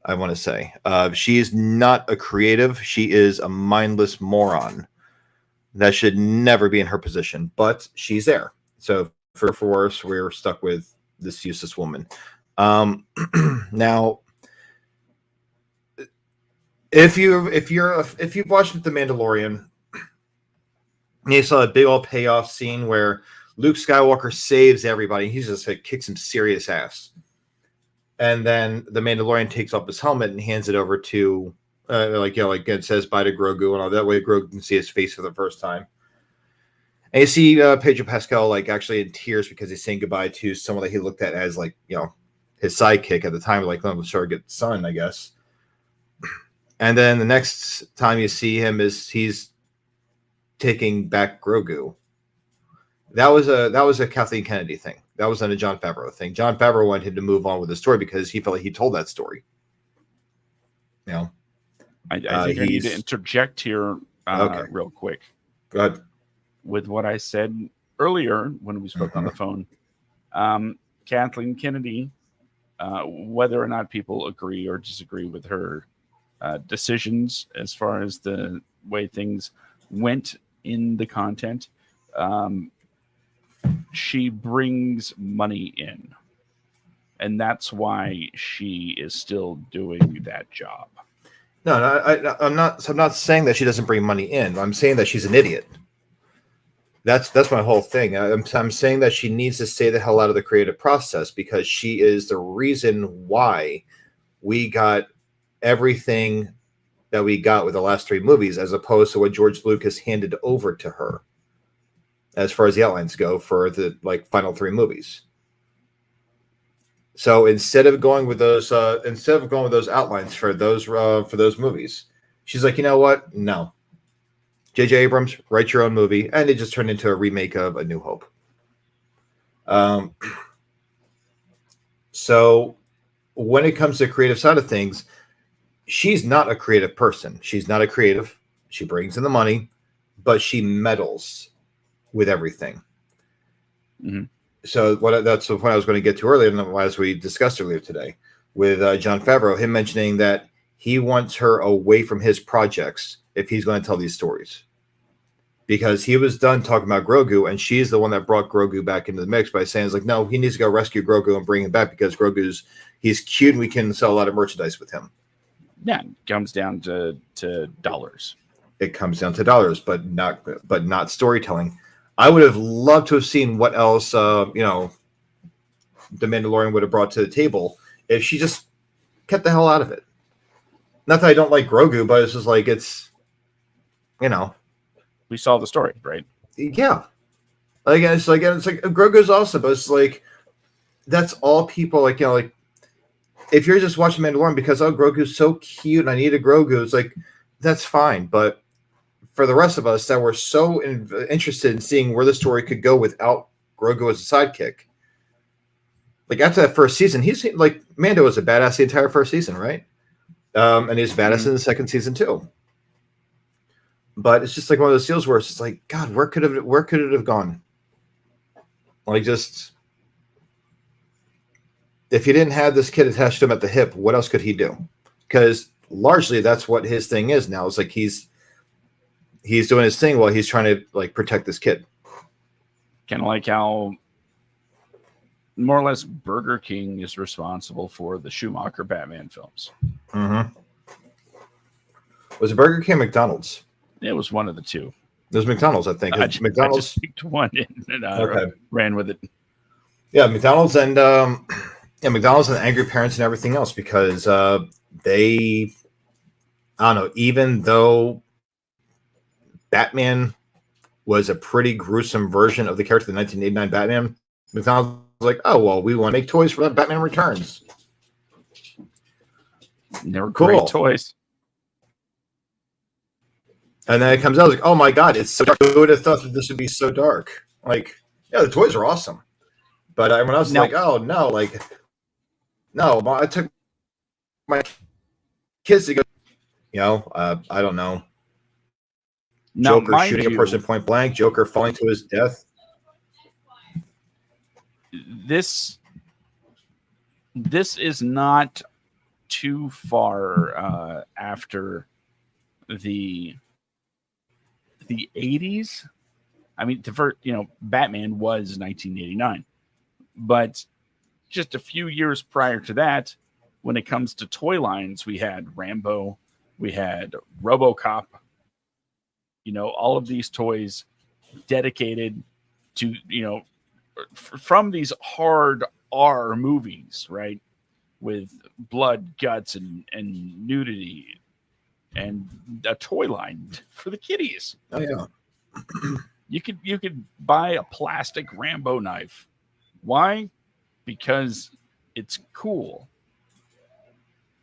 I want to say. She is not a creative. She is a mindless moron that should never be in her position, but she's there. So for worse, we're stuck with this useless woman. Now, if you've watched The Mandalorian, you saw a big old payoff scene where Luke Skywalker saves everybody. He's just like kicks some serious ass. And then the Mandalorian takes off his helmet and hands it over to, it says bye to Grogu and all that way. Grogu can see his face for the first time. And you see Pedro Pascal like actually in tears because he's saying goodbye to someone that he looked at as like, his sidekick at the time, like the surrogate son, I guess. And then the next time you see him is he's taking back Grogu. That was a Kathleen Kennedy thing. That wasn't a Jon Favreau thing. Jon Favreau wanted him to move on with the story because he felt like he told that story. I think I need to interject here real quick. Go ahead. With what I said earlier when we spoke on the phone. Kathleen Kennedy, whether or not people agree or disagree with her decisions as far as the way things went in the content, she brings money in, and that's why she is still doing that job. No, I'm not saying that she doesn't bring money in. I'm saying that she's an idiot. That's my whole thing. I'm saying that she needs to stay the hell out of the creative process because she is the reason why we got everything that we got with the last three movies, as opposed to what George Lucas handed over to her, as far as the outlines go for the final three movies. So instead of going with those outlines for those movies, she's like, you know what? No. J.J. Abrams, write your own movie, and it just turned into a remake of A New Hope. So when it comes to the creative side of things, she's not a creative person. She's not a creative. She brings in the money, but she meddles with everything. Mm-hmm. So that's the point I was going to get to earlier, and as we discussed earlier today with Jon Favreau, him mentioning that he wants her away from his projects if he's going to tell these stories. Because he was done talking about Grogu, and she's the one that brought Grogu back into the mix by saying, it's like, no, he needs to go rescue Grogu and bring him back because he's cute and we can sell a lot of merchandise with him. Yeah, it comes down to dollars. It comes down to dollars, but not storytelling. I would have loved to have seen what else, The Mandalorian would have brought to the table if she just kept the hell out of it. Not that I don't like Grogu, but it's just like, we saw the story, right? Yeah. It's like Grogu's awesome, but it's like, that's all people if you're just watching Mandalorian because, Grogu's so cute and I need a Grogu, it's like, that's fine. But for the rest of us that were so interested in seeing where the story could go without Grogu as a sidekick, after that first season, he's like, Mando was a badass the entire first season, right? And he's badass in the second season too. But it's just like one of those deals where it's just like, God, where could it have gone? Just if you didn't have this kid attached to him at the hip, what else could he do? Because largely that's what his thing is now. It's like he's doing his thing while he's trying to protect this kid. Kind of like how more or less Burger King is responsible for the Schumacher Batman films. Mm-hmm. Was it Burger King or McDonald's? It was one of the two. It was McDonald's, I think. McDonald's. I just picked one and ran with it. Yeah, McDonald's and McDonald's and Angry Parents and everything else, because they, I don't know, even though Batman was a pretty gruesome version of the character of the 1989 Batman, McDonald's was like, oh, well, we want to make toys for that Batman Returns. They were great toys. And then it comes out, like, oh my God, it's so dark. Who would have thought that this would be so dark? Yeah, the toys are awesome. But everyone else is like, oh no, no, I took my kids to go, I don't know. Now, Joker shooting a person point blank, Joker falling to his death. This is not too far after the 80s. I mean, Batman was 1989, but just a few years prior to that, when it comes to toy lines, we had Rambo, we had RoboCop, all of these toys dedicated to, from these hard R movies, right? With blood, guts, and nudity, and a toy line for the kiddies. Oh yeah. You could buy a plastic Rambo knife. Why? Because it's cool.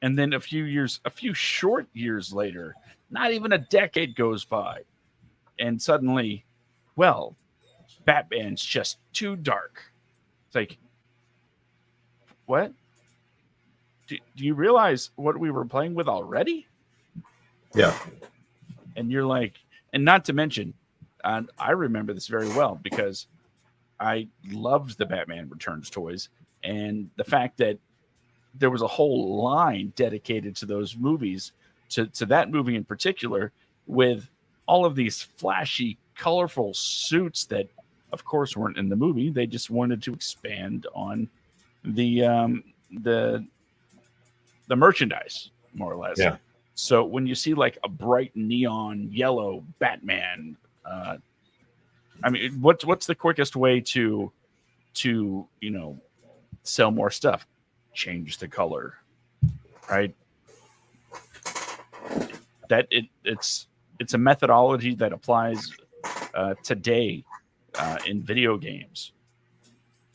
And then a few short years later, not even a decade goes by, and suddenly, well, Batman's just too dark. It's like, what? Do you realize what we were playing with already? Yeah. And you're like, and not to mention, I remember this very well because I loved the Batman Returns toys, and the fact that there was a whole line dedicated to those movies, to that movie in particular, with all of these flashy, colorful suits that, of course, weren't in the movie. They just wanted to expand on the merchandise, more or less. Yeah. So when you see like a bright neon yellow Batman, I mean, what's the quickest way to sell more stuff? Change the color, right? That it's a methodology that applies today in video games.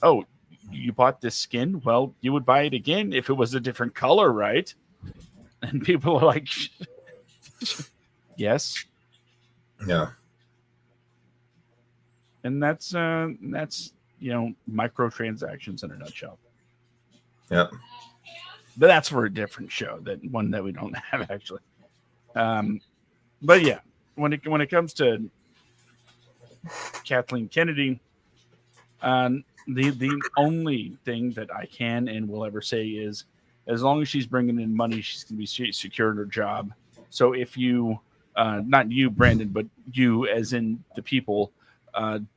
Oh, you bought this skin? Well, you would buy it again if it was a different color, right? And people are like, yes. Yeah. And that's microtransactions in a nutshell. Yep. But that's for a different show, one that we don't have actually. But yeah, when it comes to Kathleen Kennedy, the only thing that I can and will ever say is, as long as she's bringing in money, she's going to be secure in her job. So if you, not you, Brandon, but you, as in the people,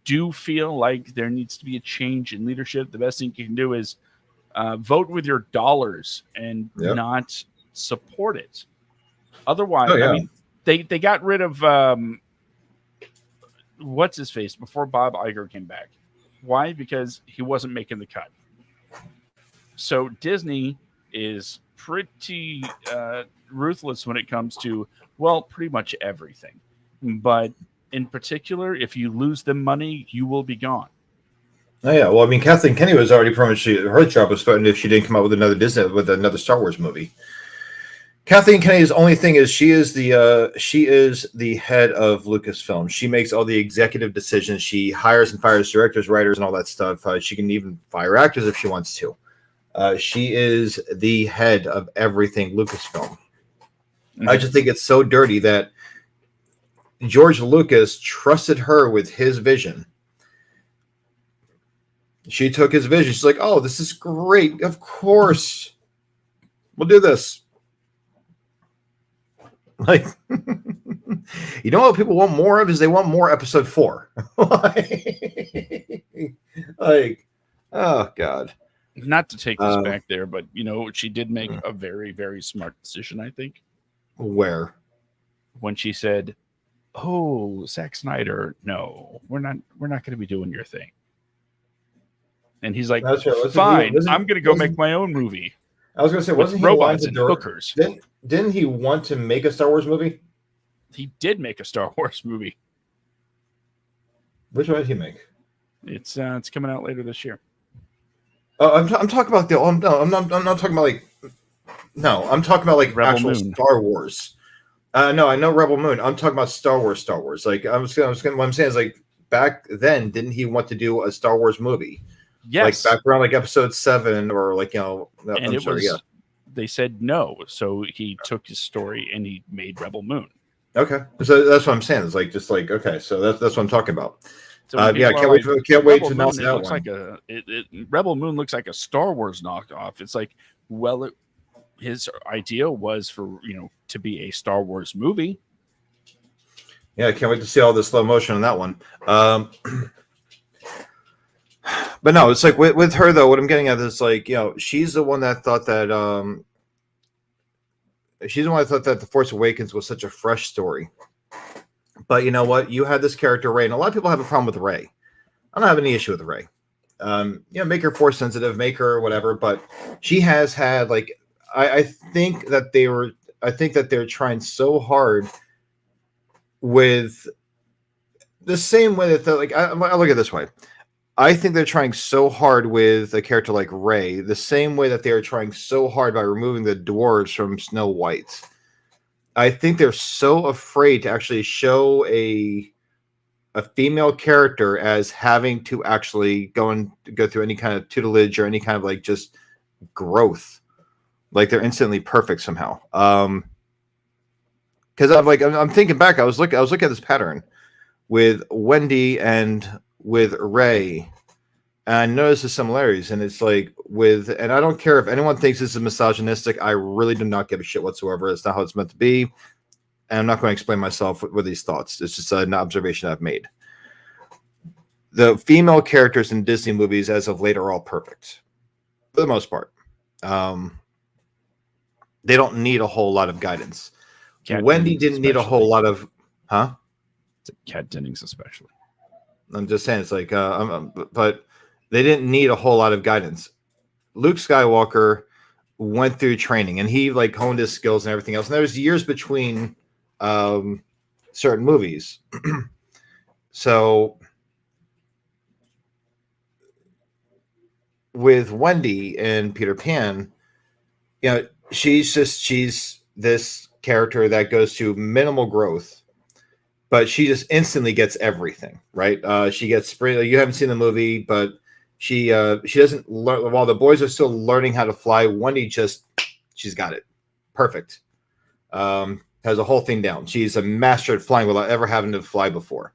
do feel like there needs to be a change in leadership, the best thing you can do is vote with your dollars and not support it. Otherwise, I mean, they got rid of what's his face before Bob Iger came back. Why? Because he wasn't making the cut. So Disney is pretty ruthless when it comes to, well, pretty much everything. But in particular, if you lose them money, you will be gone. Oh yeah, well, I mean, Kathleen Kennedy was already promised her job was threatened if she didn't come out with another Star Wars movie. Kathleen Kennedy's only thing is she is the head of Lucasfilm. She makes all the executive decisions. She hires and fires directors, writers, and all that stuff. She can even fire actors if she wants to. She is the head of everything Lucasfilm. Mm-hmm. I just think it's so dirty that George Lucas trusted her with his vision. She took his vision. She's like, oh, this is great. Of course. We'll do this. Like, you know what people want more of is they want more episode 4. like, oh, God. Not to take this back there, but, she did make a very, very smart decision, I think. Where? When she said, oh, Zack Snyder, no, we're not going to be doing your thing. And he's like, fine, I'm going to go make my own movie. I was going to say, wasn't he robots and hookers? Didn't he want to make a Star Wars movie? He did make a Star Wars movie. Which one did he make? It's coming out later this year. I'm talking about I'm not talking about I'm talking about like Rebel actual Moon. Star Wars. No, I know Rebel Moon. I'm talking about Star Wars. Like what I'm saying is like back then, didn't he want to do a Star Wars movie? Yes. Like back around like episode 7 or like, they said no. So he took his story and he made Rebel Moon. Okay. So that's what I'm saying. It's like, just like, okay. So that's what I'm talking about. So can't wait to announce that one. Rebel Moon looks like a Star Wars knockoff. It's like, well, his idea was for, to be a Star Wars movie. Yeah, I can't wait to see all the slow motion on that one. But no, it's like with her though. What I'm getting at is like, she's the one that thought that The Force Awakens was such a fresh story. But you know what? You had this character Rey, and a lot of people have a problem with Rey. I don't have any issue with Rey. Make her Force sensitive, make her whatever. But she has had like, I think that they're trying so hard with the same way that I look at it this way. I think they're trying so hard with a character like Rey, the same way that they are trying so hard by removing the dwarves from Snow White. I think they're so afraid to actually show a female character as having to actually go through any kind of tutelage or any kind of like just growth. Like they're instantly perfect somehow. Because I'm thinking back, I was looking at this pattern with Wendy and with Rey, and I noticed the similarities. And it's like and I don't care if anyone thinks this is misogynistic. I really do not give a shit whatsoever. It's not how it's meant to be. And I'm not going to explain myself with these thoughts. It's just an observation I've made. The female characters in Disney movies as of late are all perfect for the most part. They don't need a whole lot of guidance. Wendy didn't need a whole lot of, huh? Kat Dennings especially. I'm just saying, it's like, but they didn't need a whole lot of guidance. Luke Skywalker went through training and he like honed his skills and everything else. And there was years between certain movies. So with Wendy and Peter Pan, she's this character that goes to minimal growth, but she just instantly gets everything, right? She gets you haven't seen the movie, but she doesn't learn while the boys are still learning how to fly. Wendy she's got it. Perfect. Has a whole thing down. She's a master at flying without ever having to fly before.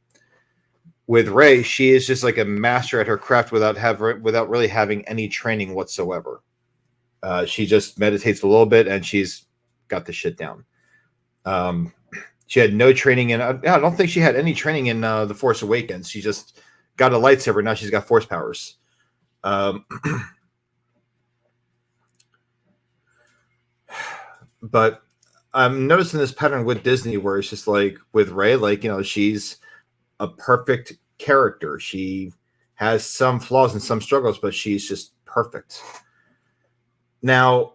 With Rey, she is just like a master at her craft without really having any training whatsoever. She just meditates a little bit and she's got the shit down. She had no training I don't think she had any training in The Force Awakens. She just got a lightsaber. Now she's got force powers. But I'm noticing this pattern with Disney where it's just like with Rey, she's a perfect character. She has some flaws and some struggles, but she's just perfect. Now,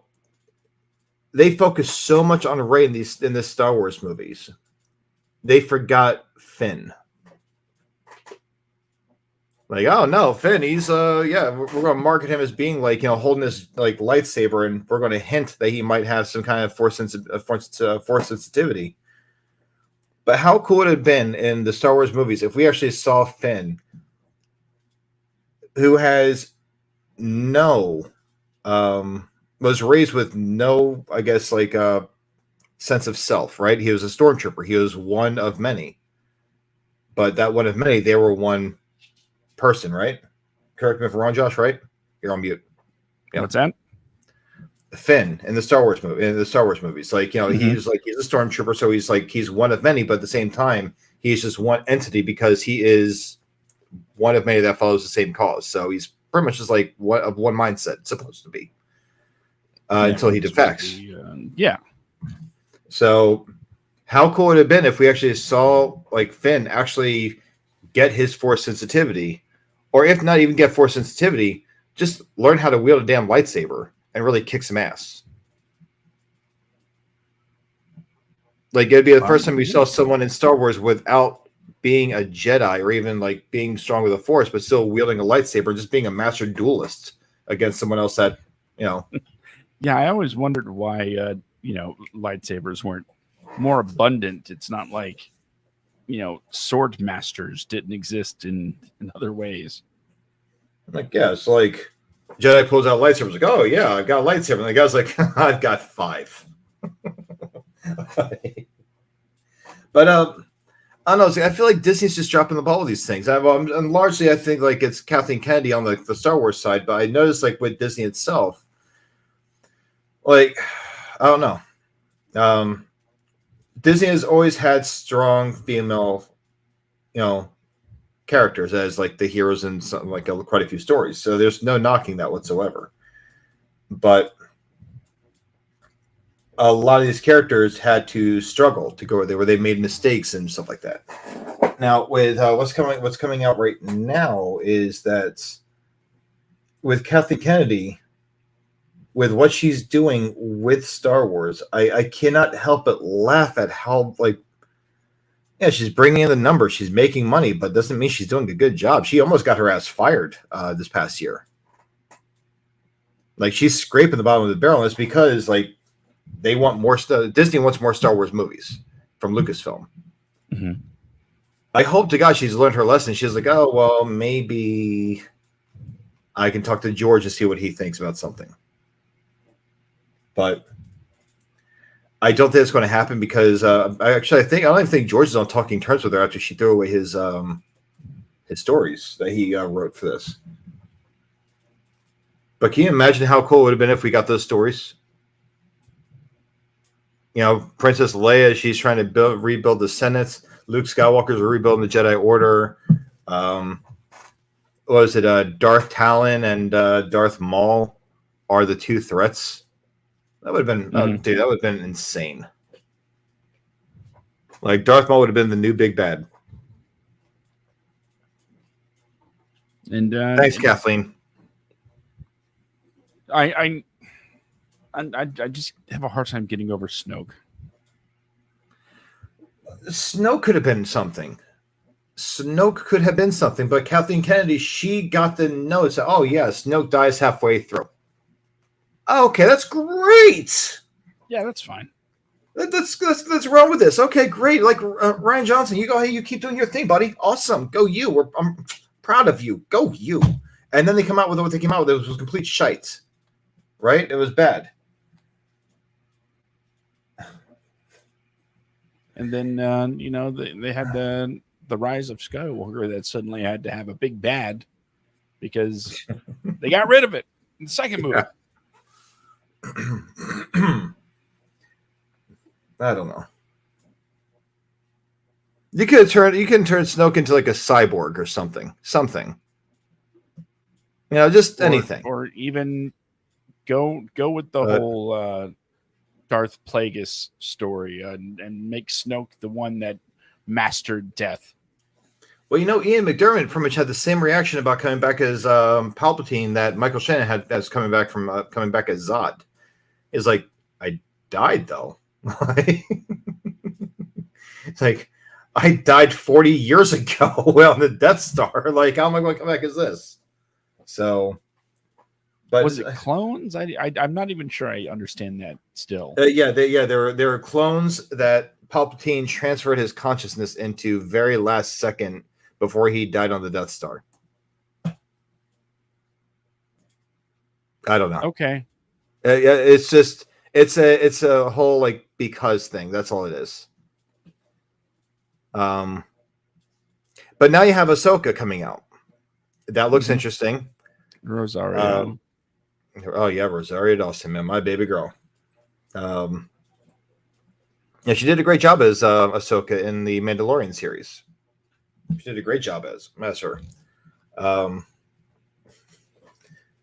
they focus so much on Rey in the Star Wars movies. They forgot Finn. Like, oh no, Finn, he's we're going to market him as being holding his lightsaber, and we're going to hint that he might have some kind of force sensitivity. But how cool would it have been in the Star Wars movies if we actually saw Finn, who has was raised with no, I guess, sense of self, right? He was a stormtrooper. He was one of many. But that one of many, they were one person, right? Correct me if I'm wrong, Josh, right? You're on mute. Yeah. What's that? Finn in the Star Wars movies, he's a stormtrooper, so he's one of many, but at the same time, he's just one entity because he is one of many that follows the same cause. So he's pretty much just like one mindset, it's supposed to be. Until he defects. So how cool would it have been if we actually saw Finn actually get his force sensitivity, or if not even get force sensitivity, just learn how to wield a damn lightsaber and really kick some ass. It'd be the first time we saw someone in Star Wars without being a Jedi or even being strong with the force, but still wielding a lightsaber, just being a master duelist against someone else that, Yeah, I always wondered why, lightsabers weren't more abundant. It's not like, sword masters didn't exist in other ways. It's like Jedi pulls out lightsabers, oh yeah, I got a lightsaber. And the guy's like, I've got 5. But I don't know. I feel like Disney's just dropping the ball with these things. And largely, I think it's Kathleen Kennedy on the Star Wars side. But I noticed with Disney itself, I don't know. Disney has always had strong female, characters as like the heroes in some, like quite a few stories. So there's no knocking that whatsoever. But a lot of these characters had to struggle to go there, where they made mistakes and stuff like that. Now, with what's coming out right now is that with Kathleen Kennedy, with what she's doing with Star Wars, I cannot help but laugh at how she's bringing in the numbers, she's making money, but doesn't mean she's doing a good job. She almost got her ass fired this past year. Like, she's scraping the bottom of the barrel, and it's because they want more stuff. Disney wants more Star Wars movies from Lucasfilm. Mm-hmm. I hope to God she's learned her lesson. She's like, oh, well, maybe I can talk to George and see what he thinks about something. But I don't think it's going to happen because I don't even think George is on talking terms with her after she threw away his stories that he wrote for this. But can you imagine how cool it would have been if we got those stories? Princess Leia, she's trying to rebuild the Senate. Luke Skywalker's rebuilding the Jedi Order. Darth Talon and Darth Maul are the two threats. That would have been, dude, that would have been insane. Like, Darth Maul would have been the new big bad. And thanks, Kathleen. I just have a hard time getting over Snoke. Snoke could have been something. But Kathleen Kennedy, she got the notes. Oh, yeah, Snoke dies halfway through. Okay, that's great. Yeah, that's fine. Let's run with this. Okay, great. Like Ryan Johnson, you go. Hey, you keep doing your thing, buddy. Awesome. Go you. I'm proud of you. Go you. And then they come out with what they came out with. It was complete shite. Right? It was bad. And then they had the Rise of Skywalker that suddenly had to have a big bad because they got rid of it in the second movie. Yeah. I don't know. You can turn Snoke into like a cyborg or something. Just anything. Or even go with the whole Darth Plagueis story and make Snoke the one that mastered death. Well, Ian McDiarmid pretty much had the same reaction about coming back as Palpatine that Michael Shannon had as coming back as Zod. Is like, I died though. It's like, I died 40 years ago on the Death Star. Like, how am I going to come back as this? So, but was it clones? I'm not even sure I understand that still. There were clones that Palpatine transferred his consciousness into very last second before he died on the Death Star. I don't know. Okay. It's a whole like because thing. That's all it is. But now you have Ahsoka coming out. That looks interesting. Rosario. Rosario Dawson, man, my baby girl. Yeah, she did a great job as Ahsoka in the Mandalorian series. She did a great job as her.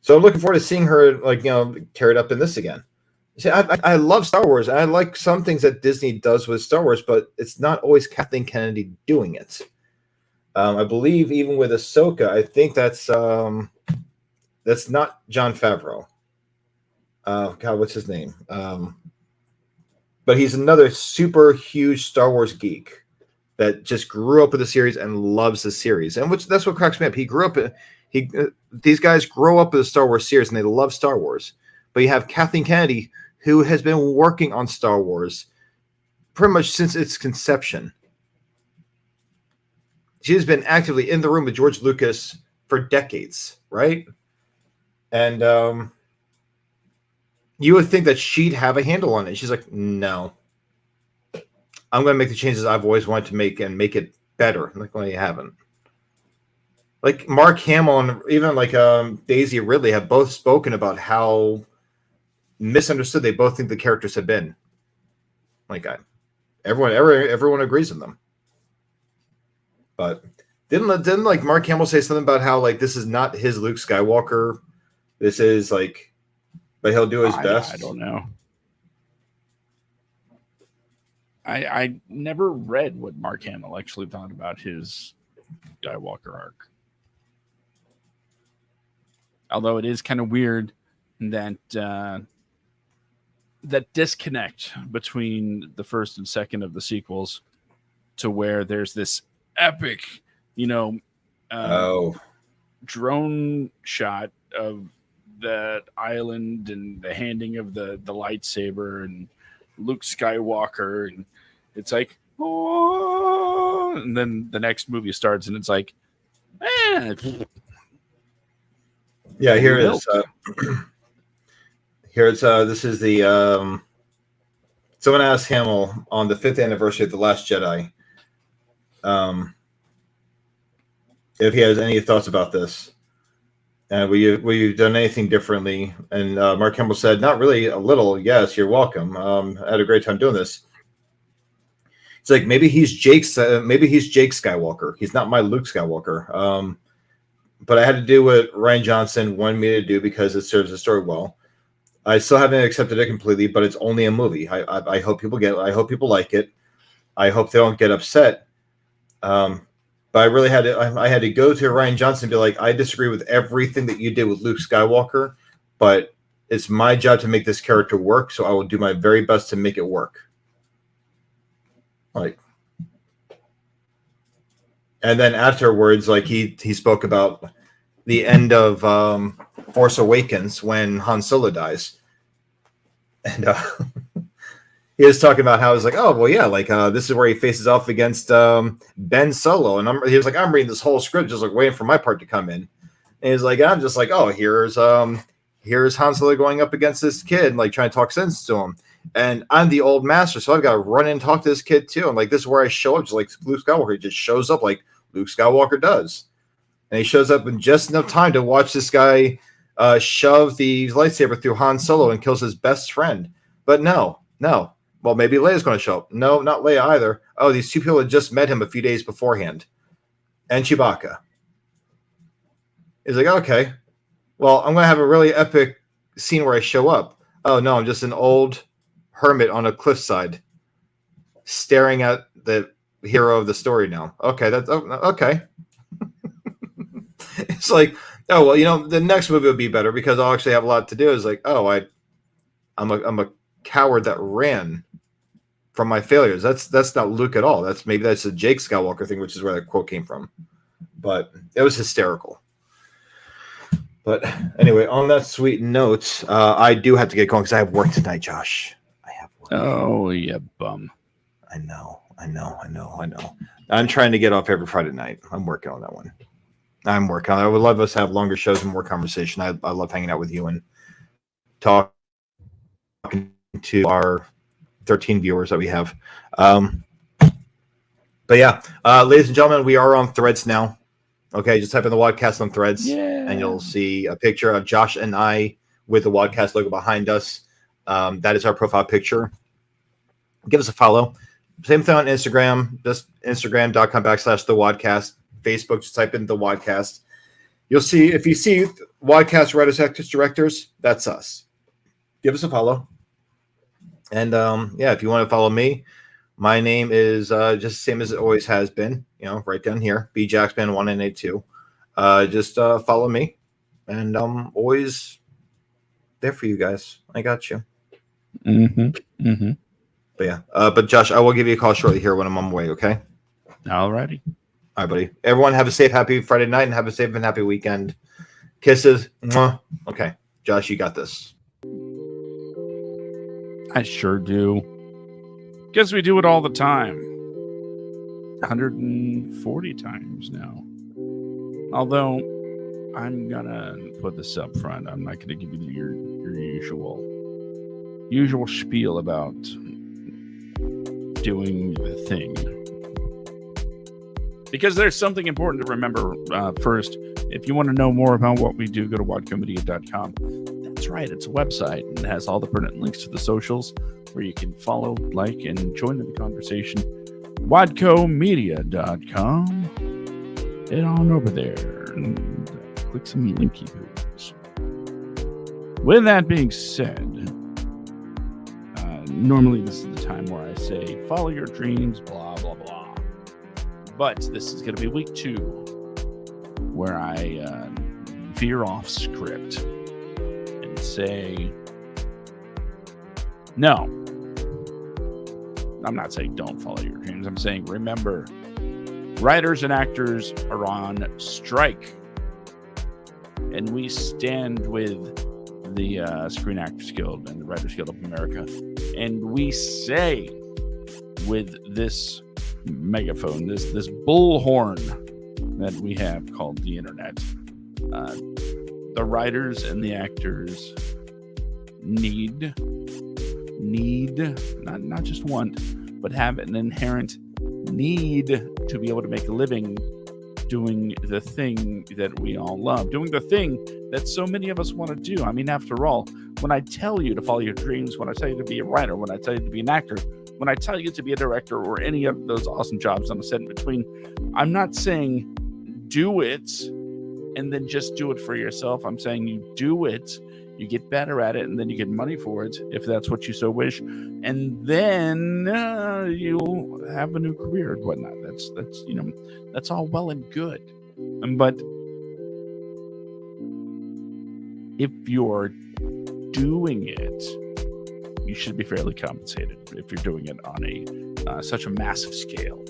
So I'm looking forward to seeing her tear it up in this again. See, I love Star Wars. And I like some things that Disney does with Star Wars, but it's not always Kathleen Kennedy doing it. I believe even with Ahsoka, I think that's not Jon Favreau. God, what's his name? But he's another super huge Star Wars geek that just grew up with the series and loves the series, and that's what cracks me up. He grew up. These guys grow up with the Star Wars series and they love Star Wars. But you have Kathleen Kennedy, who has been working on Star Wars pretty much since its conception. She has been actively in the room with George Lucas for decades, right? And you would think that she'd have a handle on it. She's like, no. I'm going to make the changes I've always wanted to make and make it better. Like, well, you haven't. Like Mark Hamill and even Daisy Ridley have both spoken about how misunderstood. They both think the characters have been like everyone agrees on them. But didn't like Mark Hamill say something about how like this is not his Luke Skywalker? This is like, but he'll do his best. I don't know. I never read what Mark Hamill actually thought about his Skywalker arc. Although it is kind of weird that that disconnect between the first and second of the sequels, to where there's this epic, drone shot of that island and the handing of the lightsaber and Luke Skywalker, and it's like, oh, and then the next movie starts and it's like, yeah, here it is. Here it's this is the someone asked Hamill on the 5th anniversary of The Last Jedi if he has any thoughts about this. And will you done anything differently? And Mark Hamill said, not really, a little. Yes, you're welcome. I had a great time doing this. It's like maybe he's Jake Skywalker. He's not my Luke Skywalker. But I had to do what Rian Johnson wanted me to do because it serves the story well. I still haven't accepted it completely, but it's only a movie. I hope people get it. I hope people like it. I hope they don't get upset. But I really had to go to Rian Johnson and be like, I disagree with everything that you did with Luke Skywalker, but it's my job to make this character work, so I will do my very best to make it work. Like, and then afterwards, like he spoke about the end of Force Awakens when Han Solo dies, and he was talking about how it's like, oh well, yeah, like this is where he faces off against Ben Solo, and he was like, I'm reading this whole script, just like waiting for my part to come in, and he's like, I'm just like, oh, here's Han Solo going up against this kid, like trying to talk sense to him, and I'm the old master, so I've got to run in and talk to this kid too, and like this is where I show up, just like Luke Skywalker, he just shows up like Luke Skywalker does, and he shows up in just enough time to watch this guy shove the lightsaber through Han Solo and kills his best friend, but no. Well, maybe Leia's going to show up. No, not Leia either. Oh, these two people had just met him a few days beforehand. And Chewbacca. He's like, okay, well, I'm going to have a really epic scene where I show up. Oh, no, I'm just an old hermit on a cliffside staring at the hero of the story now. Okay, that's okay. It's like, oh, well, the next movie would be better because I'll actually have a lot to do. It's like, oh, I'm a coward that ran from my failures. That's not Luke at all. That's a Jake Skywalker thing, which is where that quote came from. But it was hysterical. But anyway, on that sweet note, I do have to get going because I have work tonight, Josh. I have work. Oh, yeah, bum. I know. I'm trying to get off every Friday night. I'm working on that one. I would love us to have longer shows and more conversation. I love hanging out with you and talking to our 13 viewers that we have. But yeah, ladies and gentlemen, we are on Threads now. Okay, just type in the WADcast on Threads, and you'll see a picture of Josh and I with the WADcast logo behind us. That is our profile picture. Give us a follow. Same thing on Instagram, just instagram.com/the WADcast. Facebook, just type in the WADcast. You'll see, if you see WADcast writers, actors, directors, that's us. Give us a follow. And yeah, if you want to follow me, my name is just the same as it always has been, right down here, bjacksman1982. Just follow me, and I'm always there for you guys. I got you. But yeah, but Josh, I will give you a call shortly here when I'm on my way, okay? All righty. All right, buddy. Everyone have a safe, happy Friday night, and have a safe and happy weekend. Kisses. Mwah. Okay, Josh, you got this. I sure do. Guess we do it all the time. 140 times now. Although, I'm going to put this up front. I'm not going to give you your usual spiel about doing the thing. Because there's something important to remember first. If you want to know more about what we do, go to wadcomedia.com. That's That's right. It's a website and it has all the pertinent links to the socials where you can follow, like, and join in the conversation. WADcomedia.com. Head on over there and click some linky poos. With that being said, normally this is the time where I say, follow your dreams, blah, blah, blah. But this is going to be week 2 where I veer off script and say, no. I'm not saying don't follow your dreams. I'm saying, remember, writers and actors are on strike. And we stand with the Screen Actors Guild and the Writers Guild of America. And we say with this megaphone, this bullhorn that we have called the internet, the writers and the actors need not just want, but have an inherent need to be able to make a living doing the thing that we all love, doing the thing that so many of us want to do. I mean, after all, when I tell you to follow your dreams, when I tell you to be a writer, when I tell you to be an actor, when I tell you to be a director or any of those awesome jobs on the set in between, I'm not saying do it and then just do it for yourself. I'm saying you do it, you get better at it, and then you get money for it if that's what you so wish, and then you'll have a new career and whatnot. That's all well and good, but if you're doing it, you should be fairly compensated if you're doing it on a such a massive scale.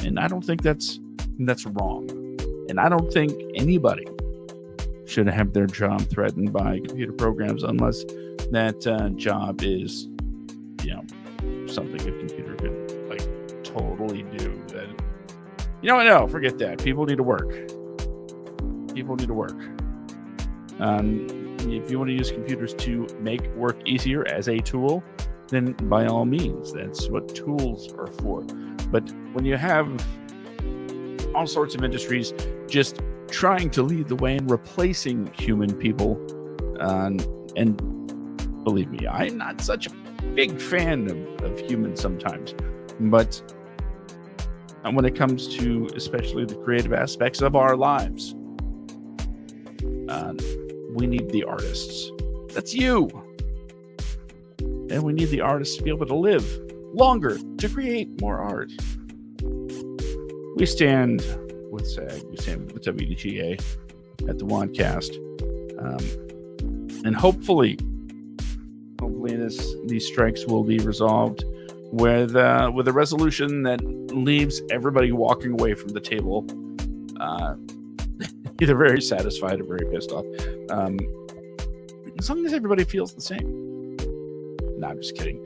And I don't think that's wrong. And I don't think anybody should have their job threatened by computer programs unless that job is, something a computer could totally do. That, no, forget that. People need to work. If you want to use computers to make work easier as a tool, then by all means, that's what tools are for. But when you have all sorts of industries just trying to lead the way in replacing human people, and believe me, I'm not such a big fan of humans sometimes, but when it comes to especially the creative aspects of our lives, we need the artists. That's you. And we need the artists to be able to live longer, to create more art. We stand with SAG, we stand with the WDGA at the WADcast. And hopefully these strikes will be resolved with a resolution that leaves everybody walking away from the table either very satisfied or very pissed off. As long as everybody feels the same. No, I'm just kidding.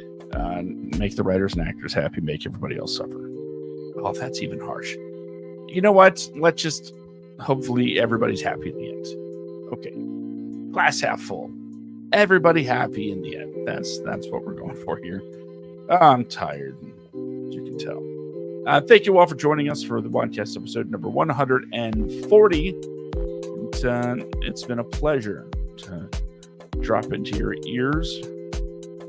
Make the writers and actors happy, make everybody else suffer. Oh, that's even harsh. You know what? Let's just hopefully everybody's happy in the end. Okay. Glass half full. Everybody happy in the end. That's what we're going for here. I'm tired, as you can tell. Thank you all for joining us for the WADcast episode number 140. It's been a pleasure to drop into your ears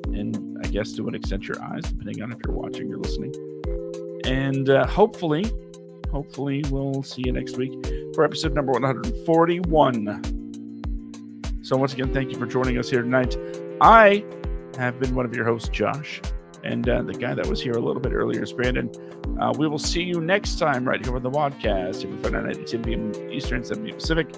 and I guess to an extent your eyes, depending on if you're watching or listening. And hopefully we'll see you next week for episode number 141. So once again, thank you for joining us here tonight. I have been one of your hosts, Josh, and the guy that was here a little bit earlier is Brandon. We will see you next time right here on the WADcast every Friday night at 10 p.m. Eastern, 7 p.m. Pacific.